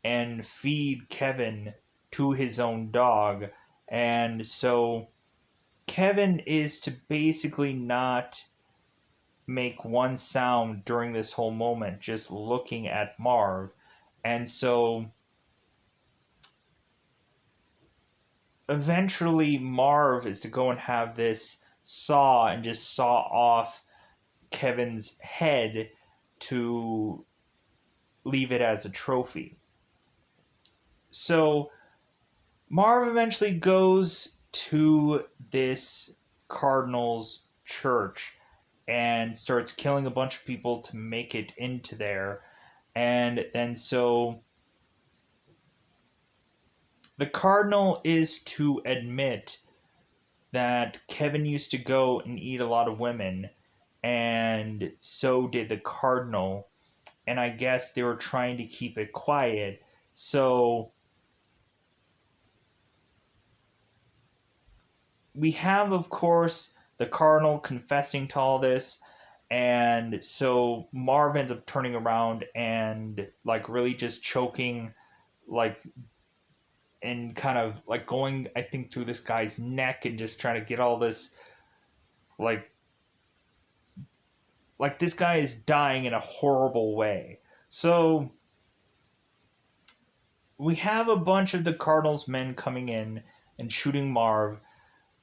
Speaker 1: and feed Kevin to his own dog, and so Kevin is to basically not make one sound during this whole moment, just looking at Marv. And so eventually Marv is to go and have this saw and just saw off Kevin's head to leave it as a trophy. So Marv eventually goes to this Cardinals church and starts killing a bunch of people to make it into there. And then so the Cardinal is to admit that Kevin used to go and eat a lot of women, and so did the Cardinal. And I guess they were trying to keep it quiet. So we have, of course, the Cardinal confessing to all this. And so Marv ends up turning around and like really just choking, like, and kind of like going, I think, through this guy's neck and just trying to get all this, like this guy is dying in a horrible way. So we have a bunch of the Cardinals men coming in and shooting Marv,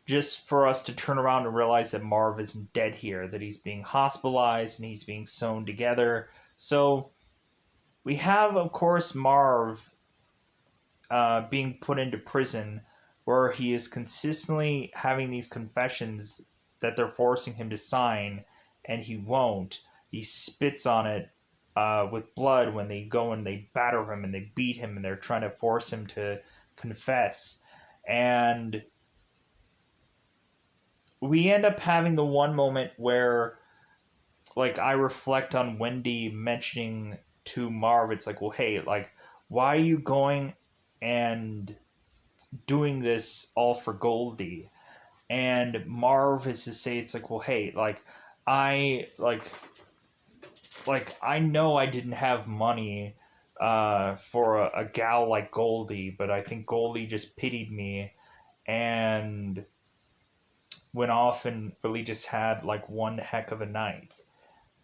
Speaker 1: just for us to turn around and realize that Marv isn't dead here, that he's being hospitalized and he's being sewn together. So we have, of course, Marv being put into prison, where he is consistently having these confessions that they're forcing him to sign, and he won't. He spits on it with blood when they go and they batter him and they beat him and they're trying to force him to confess. And we end up having the one moment where, like, I reflect on Wendy mentioning to Marv, it's like, well, hey, like, why are you going and doing this all for Goldie? And Marv is to say, it's like, well, hey, like, I I know I didn't have money for a gal like Goldie, but I think Goldie just pitied me and went off and really just had like one heck of a night.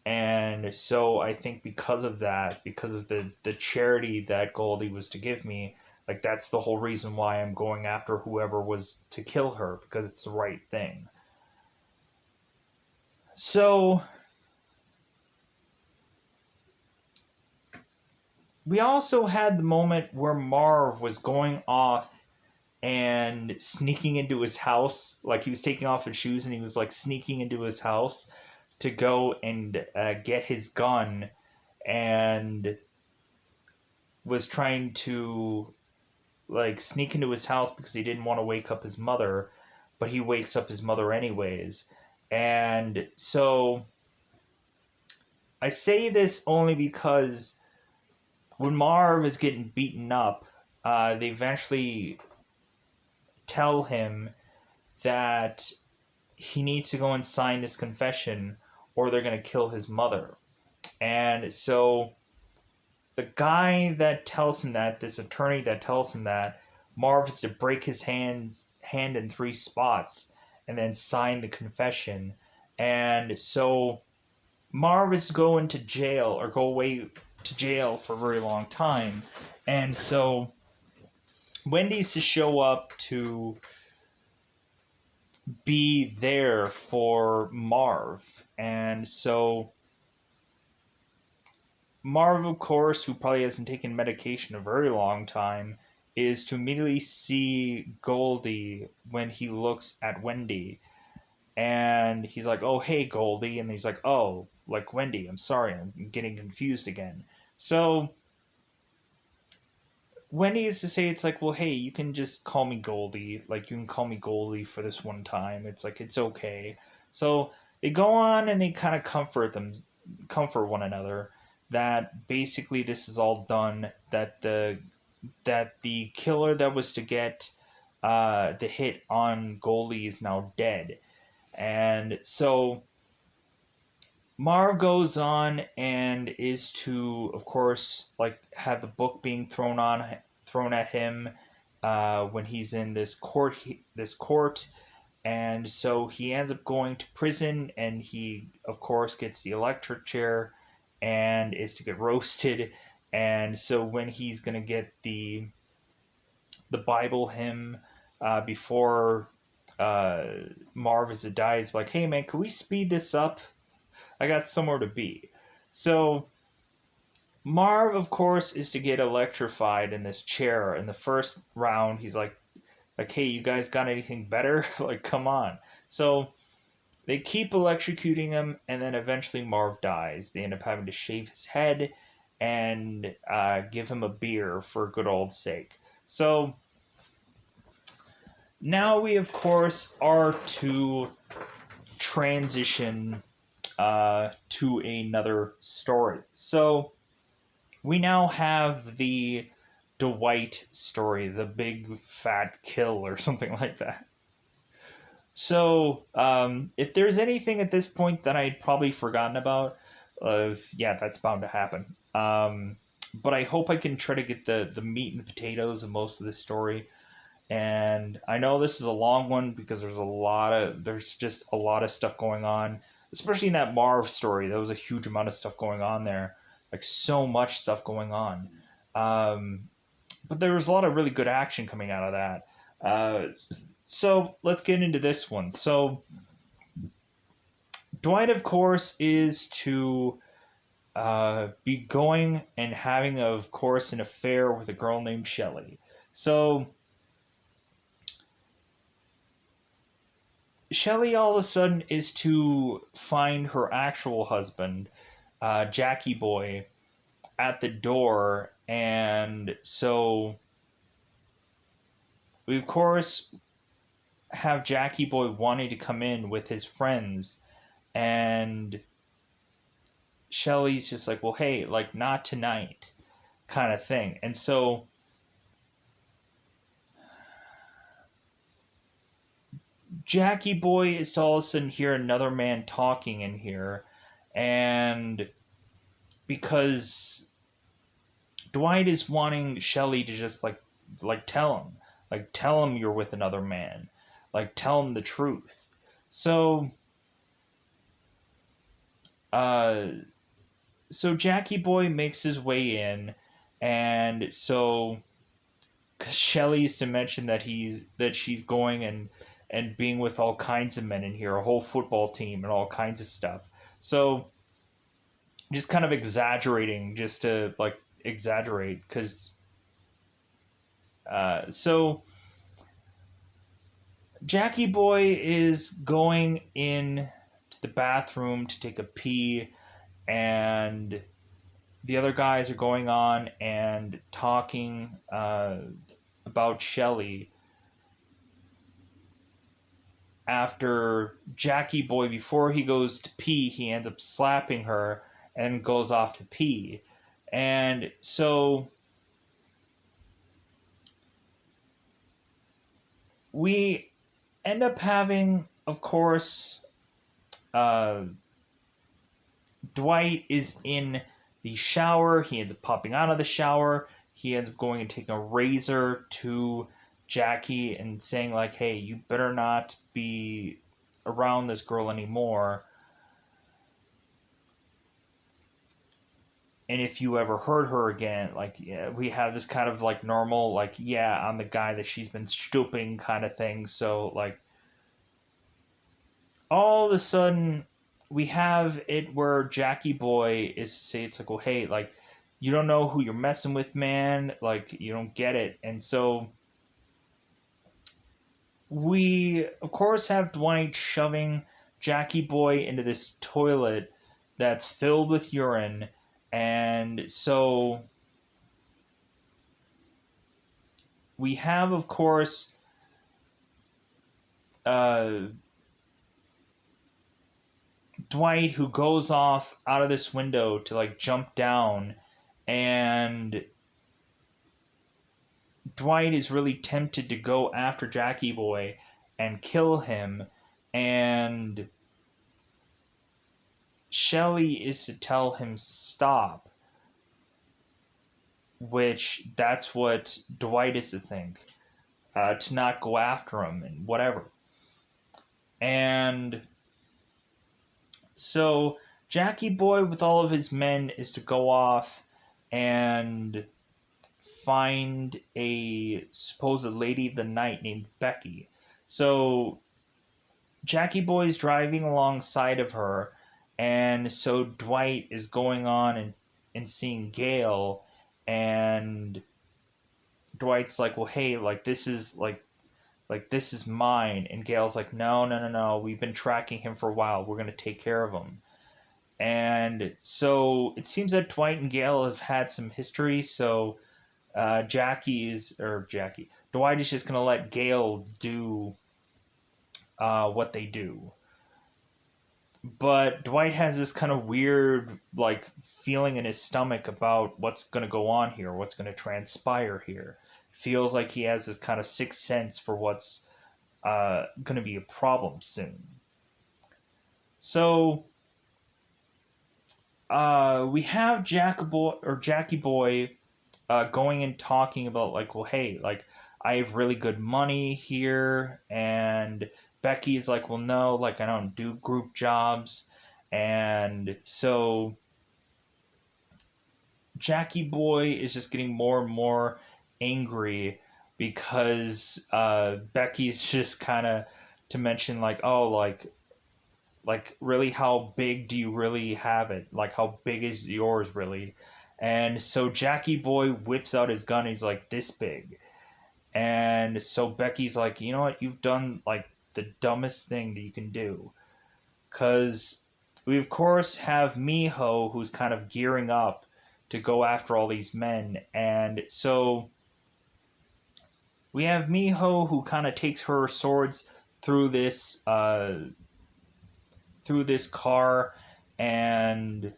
Speaker 1: And so I think because of that, because of the charity that Goldie was to give me, like that's the whole reason why I'm going after whoever was to kill her, because it's the right thing. So we also had the moment where Marv was going off and sneaking into his house. Like he was taking off his shoes and he was like sneaking into his house to go and get his gun, and was trying to like sneak into his house because he didn't want to wake up his mother, but he wakes up his mother anyways. And so I say this only because when Marv is getting beaten up, they eventually tell him that he needs to go and sign this confession or they're going to kill his mother. And so the guy that tells him that, this attorney that tells him that, Marv is to break his hand in 3 spots and then sign the confession. And so Marv is going to jail or go away to jail for a very long time. And so Wendy's to show up to be there for Marv. And so Marv, of course, who probably hasn't taken medication a very long time, is to immediately see Goldie when he looks at Wendy. And he's like, oh, hey, Goldie. And he's like, oh, like Wendy, I'm sorry, I'm getting confused again. So Wendy is to say, it's like, well, hey, you can just call me Goldie. Like, you can call me Goldie for this one time. It's like, it's okay. So they go on and they kind of comfort one another that basically this is all done, that the killer that was to get the hit on Goldie is now dead. And so Marv goes on and is to, of course, like have the book being thrown at him when he's in this court, and so he ends up going to prison, and he, of course, gets the electric chair and is to get roasted. And so when he's gonna get the Bible hymn before Marv is to die, is like, hey man, can we speed this up? I got somewhere to be. So Marv, of course, is to get electrified in this chair. In the first round, he's like, hey, you guys got anything better? Like, come on. So they keep electrocuting him, and then eventually Marv dies. They end up having to shave his head and give him a beer for good old sake. So now we, of course, are to transition to another story. So we now have the Dwight story, the big fat kill or something like that. So, if there's anything at this point that I'd probably forgotten about, yeah, that's bound to happen. But I hope I can try to get the meat and potatoes of most of this story. And I know this is a long one because there's just a lot of stuff going on, especially in that Marv story. There was a huge amount of stuff going on there, like so much stuff going on. Um, but there was a lot of really good action coming out of that. So let's get into this one. So Dwight, of course, is to be going and having, of course, an affair with a girl named Shelley. So Shelley all of a sudden is to find her actual husband, Jackie Boy, at the door. And so we, of course, have Jackie Boy wanting to come in with his friends. And Shelley's just like, well, hey, like, not tonight, kind of thing. And so Jackie Boy is to all of a sudden hear another man talking in here. And because Dwight is wanting Shelley to just tell him you're with another man, like tell him the truth. So uh so Jackie Boy makes his way in, and so cause Shelley used to mention that she's going and being with all kinds of men in here, a whole football team and all kinds of stuff. So just kind of exaggerating just to like exaggerate because so Jackie Boy is going in to the bathroom to take a pee, and the other guys are going on and talking about Shelley after Jackie Boy, before he goes to pee, he ends up slapping her and goes off to pee. And so we end up having, of course, uh, Dwight is in the shower. He ends up popping out of the shower. He ends up going and taking a razor to Jackie and saying, like, hey, you better not be around this girl anymore. And if you ever hurt her again, like, yeah, we have this kind of like normal, like, yeah, I'm the guy that she's been stooping kind of thing. So, like, all of a sudden, we have it where Jackie Boy is to say, it's like, well, hey, like, you don't know who you're messing with, man. Like, you don't get it. And so we, of course, have Dwight shoving Jackie Boy into this toilet that's filled with urine. And so we have, of course, uh, Dwight who goes off out of this window to like jump down, and Dwight is really tempted to go after Jackie Boy and kill him, and Shelley is to tell him stop, which that's what Dwight is to think, to not go after him and whatever. And so Jackie Boy, with all of his men, is to go off and find a supposed lady of the night named Becky. So Jackie Boy is driving alongside of her, and so Dwight is going on and and seeing Gale, and Dwight's like, well, hey, like this is mine, and Gale's like, no, no, no, no, we've been tracking him for a while, we're gonna take care of him. And so it seems that Dwight and Gale have had some history, so Dwight is just gonna let Gale do what they do. But Dwight has this kind of weird, like, feeling in his stomach about what's going to go on here, what's going to transpire here. Feels like he has this kind of sixth sense for what's going to be a problem soon. So we have Jackie Boy going and talking about, like, well, hey, like, I have really good money here, and Becky's like, well, no, like, I don't do group jobs. And so Jackie Boy is just getting more and more angry because Becky's just kind of to mention, like, oh, like really, how big do you really have it? Like, how big is yours really? And so Jackie Boy whips out his gun. He's like, this big. And so Becky's like, you know what? You've done like the dumbest thing that you can do. Because we, of course, have Miho, who's kind of gearing up to go after all these men. And so we have Miho, who kind of takes her swords through this car. And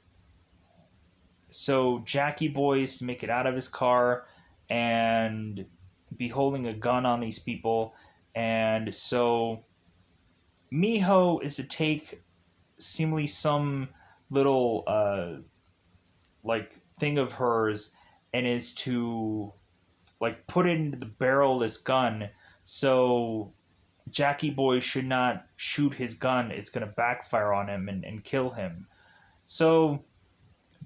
Speaker 1: so Jackie Boy is to make it out of his car and be holding a gun on these people. And so Miho is to take seemingly some little like thing of hers, and is to like put it into the barrel of this gun, so Jackie Boy should not shoot his gun. It's going to backfire on him and kill him. So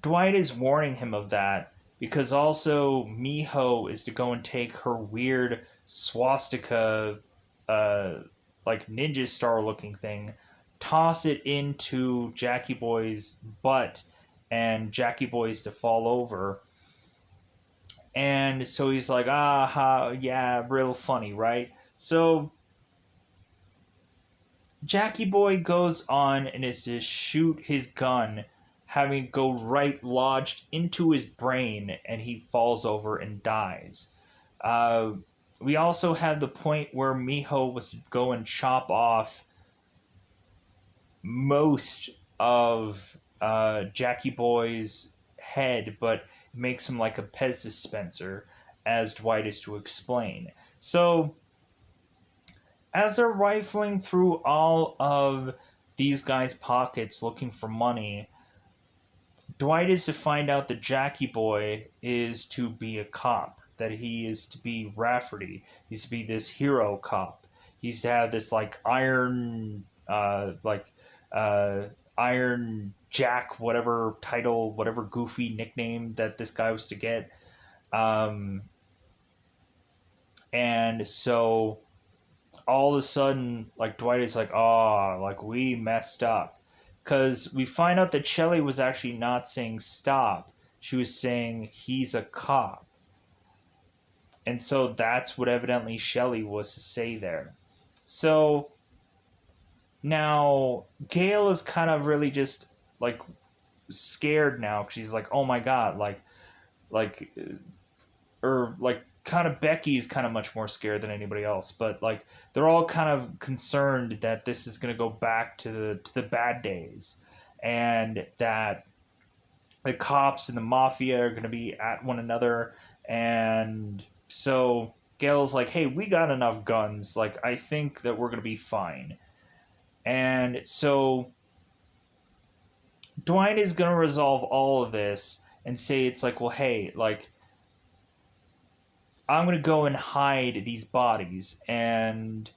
Speaker 1: Dwight is warning him of that, because also Miho is to go and take her weird swastika, uh, like ninja star looking thing, toss it into Jackie Boy's butt, and Jackie Boy's to fall over. And so he's like, yeah, real funny, right? So Jackie Boy goes on and is to shoot his gun, having it go right lodged into his brain, and he falls over and dies. Uh, we also have the point where Miho was to go and chop off most of Jackie Boy's head, but makes him like a Pez dispenser, as Dwight is to explain. So as they're rifling through all of these guys' pockets looking for money, Dwight is to find out that Jackie Boy is to be a cop, that he is to be Rafferty. He's to be this hero cop. He's to have this like Iron Jack, whatever title, whatever goofy nickname that this guy was to get. And so all of a sudden, like, Dwight is like, oh, like, we messed up. Because we find out that Shelley was actually not saying stop. She was saying he's a cop. And so that's what evidently Shelley was to say there. So now Gale is kind of really just like scared now. She's like, oh my god, like, or like kind of Becky's kind of much more scared than anybody else, but like they're all kind of concerned that this is going to go back to the bad days, and that the cops and the mafia are going to be at one another. And so Gail's like, hey, we got enough guns, like, I think that we're going to be fine. And so Dwight is going to resolve all of this and say, it's like, well, hey, like, I'm going to go and hide these bodies. And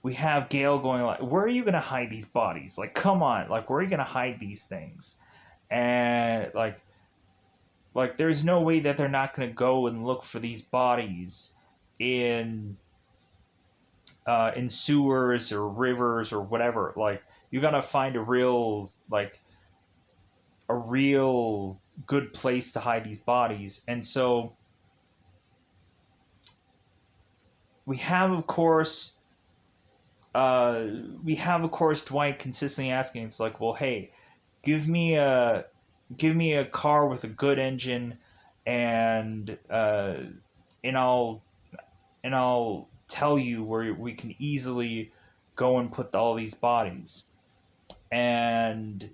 Speaker 1: we have Gale going like, where are you going to hide these bodies? Like, come on, like, where are you going to hide these things? And like there's no way that they're not going to go and look for these bodies in sewers or rivers or whatever. Like, you got to find a real, like, a real good place to hide these bodies. And so we have, of course, Dwight consistently asking, it's like, well, hey, give me a car with a good engine, and and I'll tell you where we can easily go and put all these bodies. And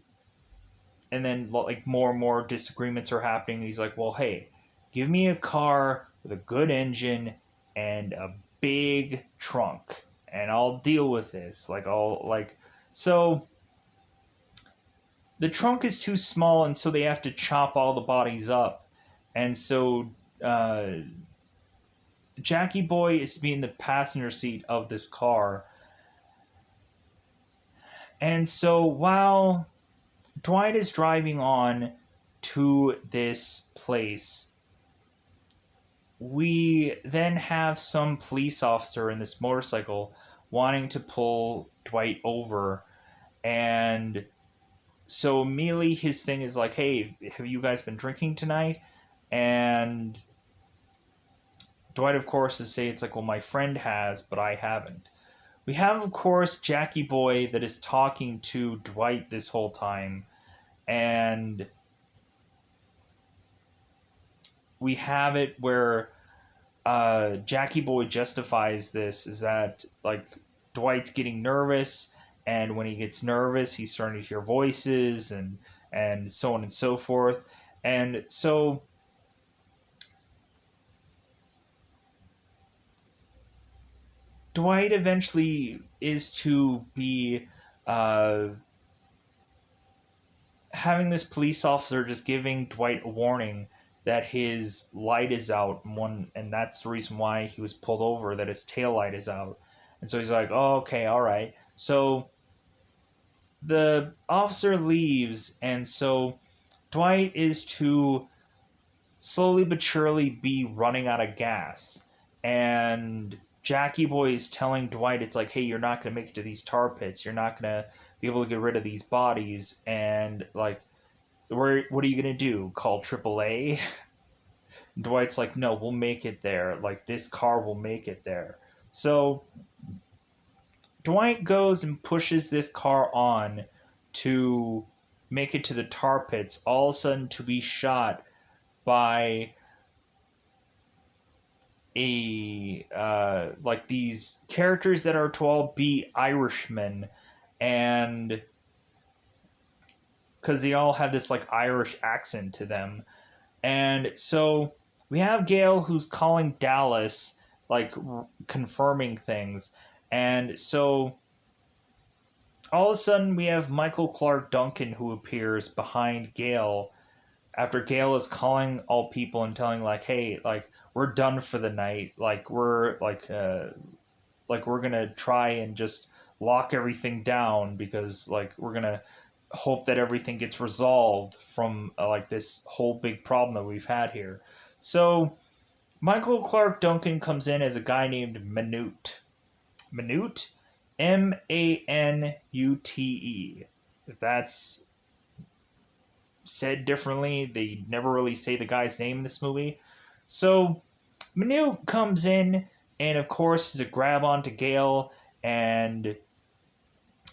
Speaker 1: then like more and more disagreements are happening. He's like, well, hey, give me a car with a good engine and a big trunk, and I'll deal with this. Like, so the trunk is too small, and so they have to chop all the bodies up. And so uh, Jackie Boy is to be in the passenger seat of this car. And so while Dwight is driving on to this place, we then have some police officer in this motorcycle wanting to pull Dwight over. And so immediately his thing is like, hey, have you guys been drinking tonight? And Dwight, of course, is saying, it's like, well, my friend has, but I haven't. We have, of course, Jackie Boy that is talking to Dwight this whole time. And we have it where Jackie Boy justifies this, is that, like, Dwight's getting nervous, and when he gets nervous, he's starting to hear voices, and so on and so forth. And so Dwight eventually is to be having this police officer just giving Dwight a warning that his light is out, and that's the reason why he was pulled over, that his tail light is out. And so he's like, oh, okay, all right. So the officer leaves, and so Dwight is to slowly but surely be running out of gas. And Jackie Boy is telling Dwight, it's like, hey, you're not going to make it to these tar pits. You're not going to be able to get rid of these bodies. And, like, what are you going to do? Call AAA? Dwight's like, no, we'll make it there. Like, this car will make it there. So Dwight goes and pushes this car on to make it to the tar pits, all of a sudden to be shot by like these characters that are to all be Irishmen, and because they all have this like Irish accent to them. And so we have Gail who's calling Dallas, like confirming things. And so all of a sudden we have Michael Clark Duncan who appears behind Gail after Gail is calling all people and telling, like, hey, like, we're done for the night. Like, we're we're gonna try and just lock everything down, because like we're gonna hope that everything gets resolved from like this whole big problem that we've had here. So Michael Clark Duncan comes in as a guy named Manute. Manute? Manute. If that's said differently, they never really say the guy's name in this movie. So Manute comes in, and of course to grab onto Gail, and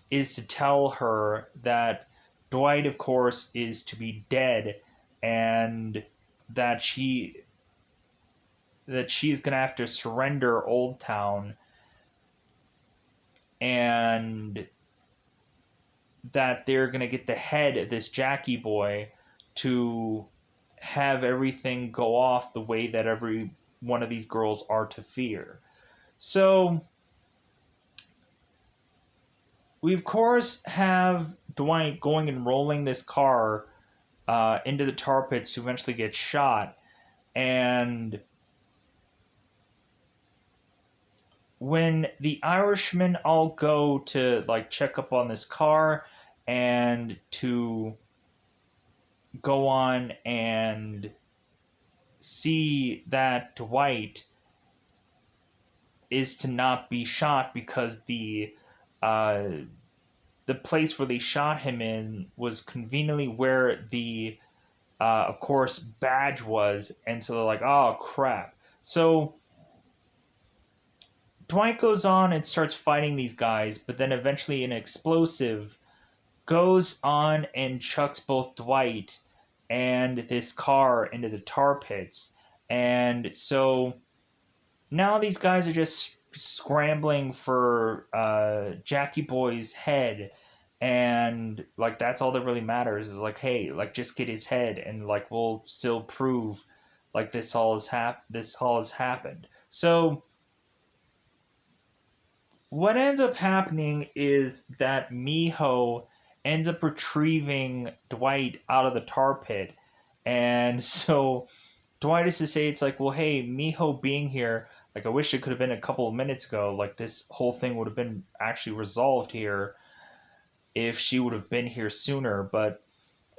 Speaker 1: is to tell her that Dwight, of course, is to be dead, and that she's gonna have to surrender Old Town, and that they're gonna get the head of this Jackie Boy to have everything go off the way that every one of these girls are to fear. So we of course have Dwight going and rolling this car into the tar pits to eventually get shot. And when the Irishmen all go to like check up on this car and to go on and see that Dwight is to not be shot because the the place where they shot him in was conveniently where the, of course, badge was, and so they're like, oh crap. So Dwight goes on and starts fighting these guys, but then eventually an explosive goes on and chucks both Dwight and this car into the tar pits. And so now these guys are just scrambling for Jackie Boy's head, and like that's all that really matters is like, hey, like just get his head, and like we'll still prove like this all has happened. So what ends up happening is that Miho ends up retrieving Dwight out of the tar pit, and so Dwight is to say, it's like, well, hey, Miho being here, like, I wish it could have been a couple of minutes ago. Like, this whole thing would have been actually resolved here if she would have been here sooner. But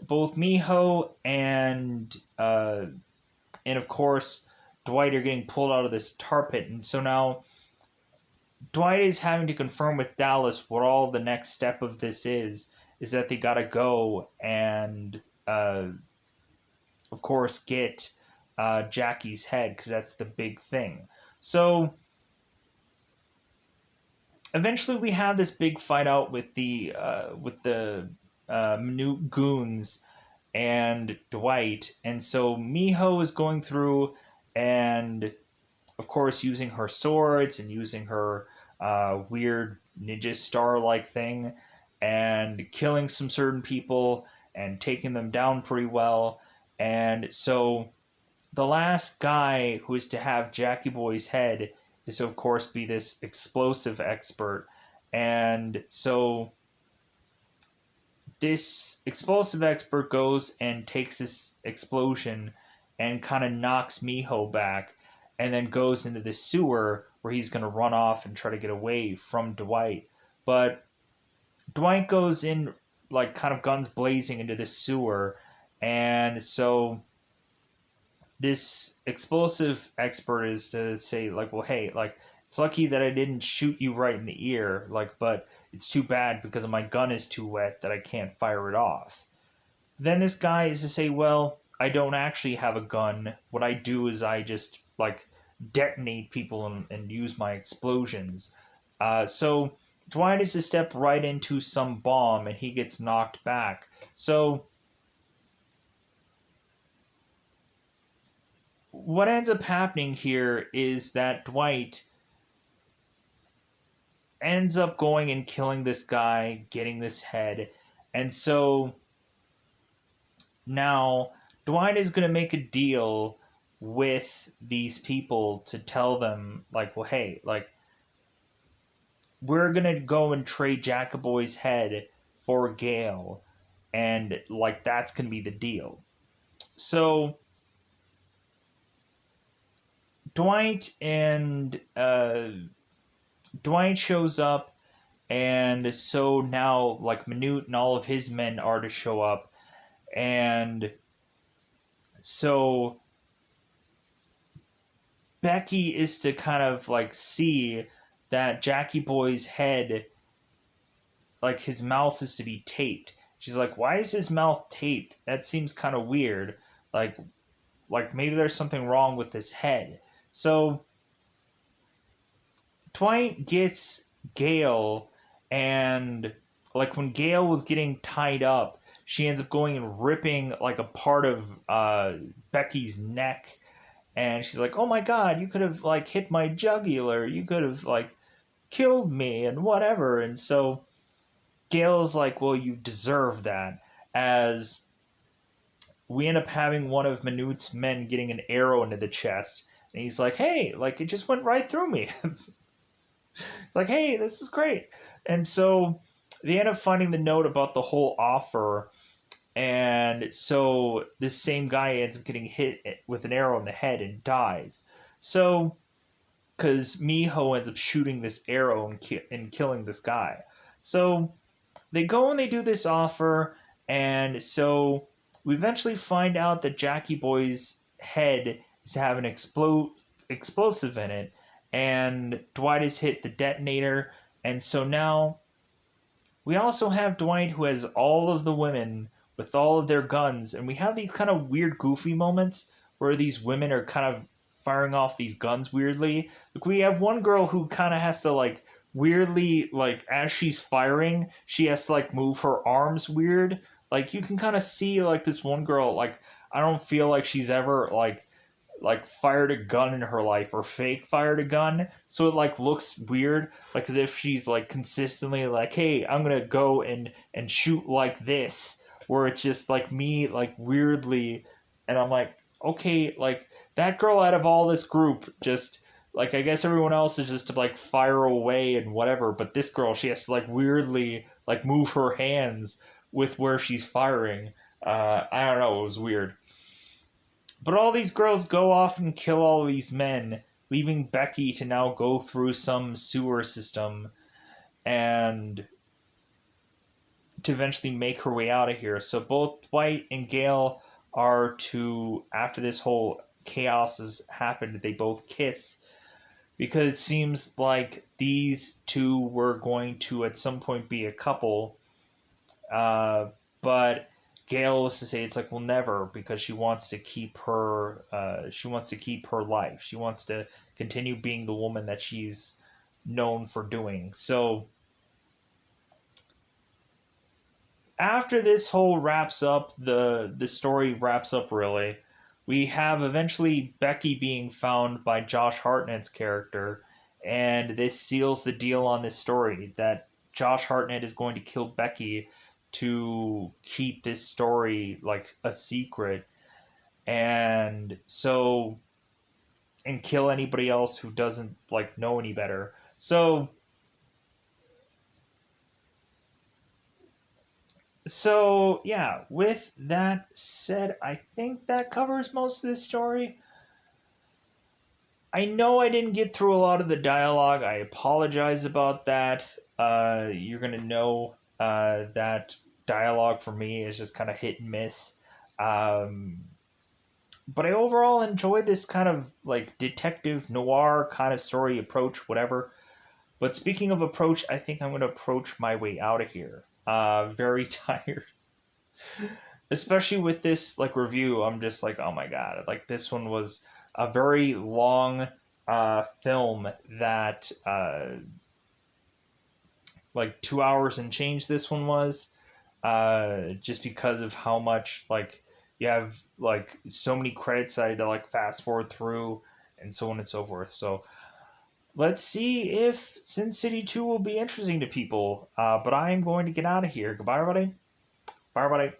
Speaker 1: both Miho and of course, Dwight are getting pulled out of this tar pit. And so now Dwight is having to confirm with Dallas what all the next step of this is that they got to go and, of course, get Jackie's head, because that's the big thing. So eventually we have this big fight out with the Minute goons and Dwight, and so Miho is going through and of course using her swords and using her weird ninja star like thing and killing some certain people and taking them down pretty well. And so the last guy who is to have Jackie Boy's head is to, of course, be this explosive expert. And so this explosive expert goes and takes this explosion and kind of knocks Miho back, and then goes into the sewer where he's going to run off and try to get away from Dwight. But Dwight goes in, like, kind of guns blazing into the sewer, and so this explosive expert is to say, like, well, hey, like, it's lucky that I didn't shoot you right in the ear, like, but it's too bad because my gun is too wet that I can't fire it off. Then this guy is to say, well, I don't actually have a gun. What I do is I just, like, detonate people and use my explosions. So Dwight is to step right into some bomb and he gets knocked back. So what ends up happening here is that Dwight ends up going and killing this guy, getting this head. And so now Dwight is going to make a deal with these people to tell them, like, well, hey, like, we're going to go and trade Jackaboy's head for Gale. And, like, that's going to be the deal. So Dwight shows up, and so now, like, Minute and all of his men are to show up, and so Becky is to kind of, like, see that Jackie Boy's head, like, his mouth is to be taped. She's like, why is his mouth taped? That seems kind of weird. Like maybe there's something wrong with his head. So Dwight gets Gale, and like when Gale was getting tied up, she ends up going and ripping like a part of Becky's neck, and she's like, "Oh my God, you could have like hit my jugular, you could have like killed me and whatever." And so Gale's like, "Well, you deserve that." As we end up having one of Minute's men getting an arrow into the chest, and he's like, "Hey, like it just went right through me." It's like, hey, this is great. And so they end up finding the note about the whole offer. And so this same guy ends up getting hit with an arrow in the head and dies. So, because Miho ends up shooting this arrow and killing this guy. So they go and they do this offer. And so we eventually find out that Jackie Boy's head is to have an explosive in it. And Dwight has hit the detonator, and so now We also have Dwight, who has all of the women with all of their guns, and we have these kind of weird, goofy moments where these women are kind of firing off these guns weirdly. Like we have one girl who kind of has to like weirdly, like as she's firing, she has to like move her arms weird. Like you can kind of see like this one girl, like I don't feel like she's ever like fired a gun in her life or fake fired a gun, so it like looks weird, like as if she's like consistently like, hey, I'm gonna go and shoot like this, where it's just like me like weirdly, and I'm like, okay, like that girl out of all this group just like, I guess everyone else is just to like fire away and whatever, but this girl, she has to like weirdly like move her hands with where she's firing. I don't know, it was weird. But all these girls go off and kill all these men, leaving Becky to now go through some sewer system and to eventually make her way out of here. So both Dwight and Gail are to, after this whole chaos has happened, they both kiss because it seems like these two were going to at some point be a couple. But Gail was to say it's like, well, never, because she wants to keep her life. She wants to continue being the woman that she's known for doing. So after this whole wraps up, the story wraps up really. We have eventually Becky being found by Josh Hartnett's character, and this seals the deal on this story that Josh Hartnett is going to kill Becky to keep this story like a secret, and so and kill anybody else who doesn't like know any better. So yeah, with that said, I think that covers most of this story. I know I didn't get through a lot of the dialogue. I apologize about that. You're gonna know that dialogue for me is just kind of hit and miss. Um, but I overall enjoyed this kind of like detective noir kind of story approach, whatever. But speaking of approach, I think I'm going to approach my way out of here. Very tired, especially with this like review. I'm just like, oh my god, like this one was a very long film that like 2 hours and change. This one was just because of how much like you have like so many credits I had to like fast forward through and so on and so forth. So let's see if Sin City 2 will be interesting to people. But I am going to get out of here. Goodbye, everybody. Bye, everybody.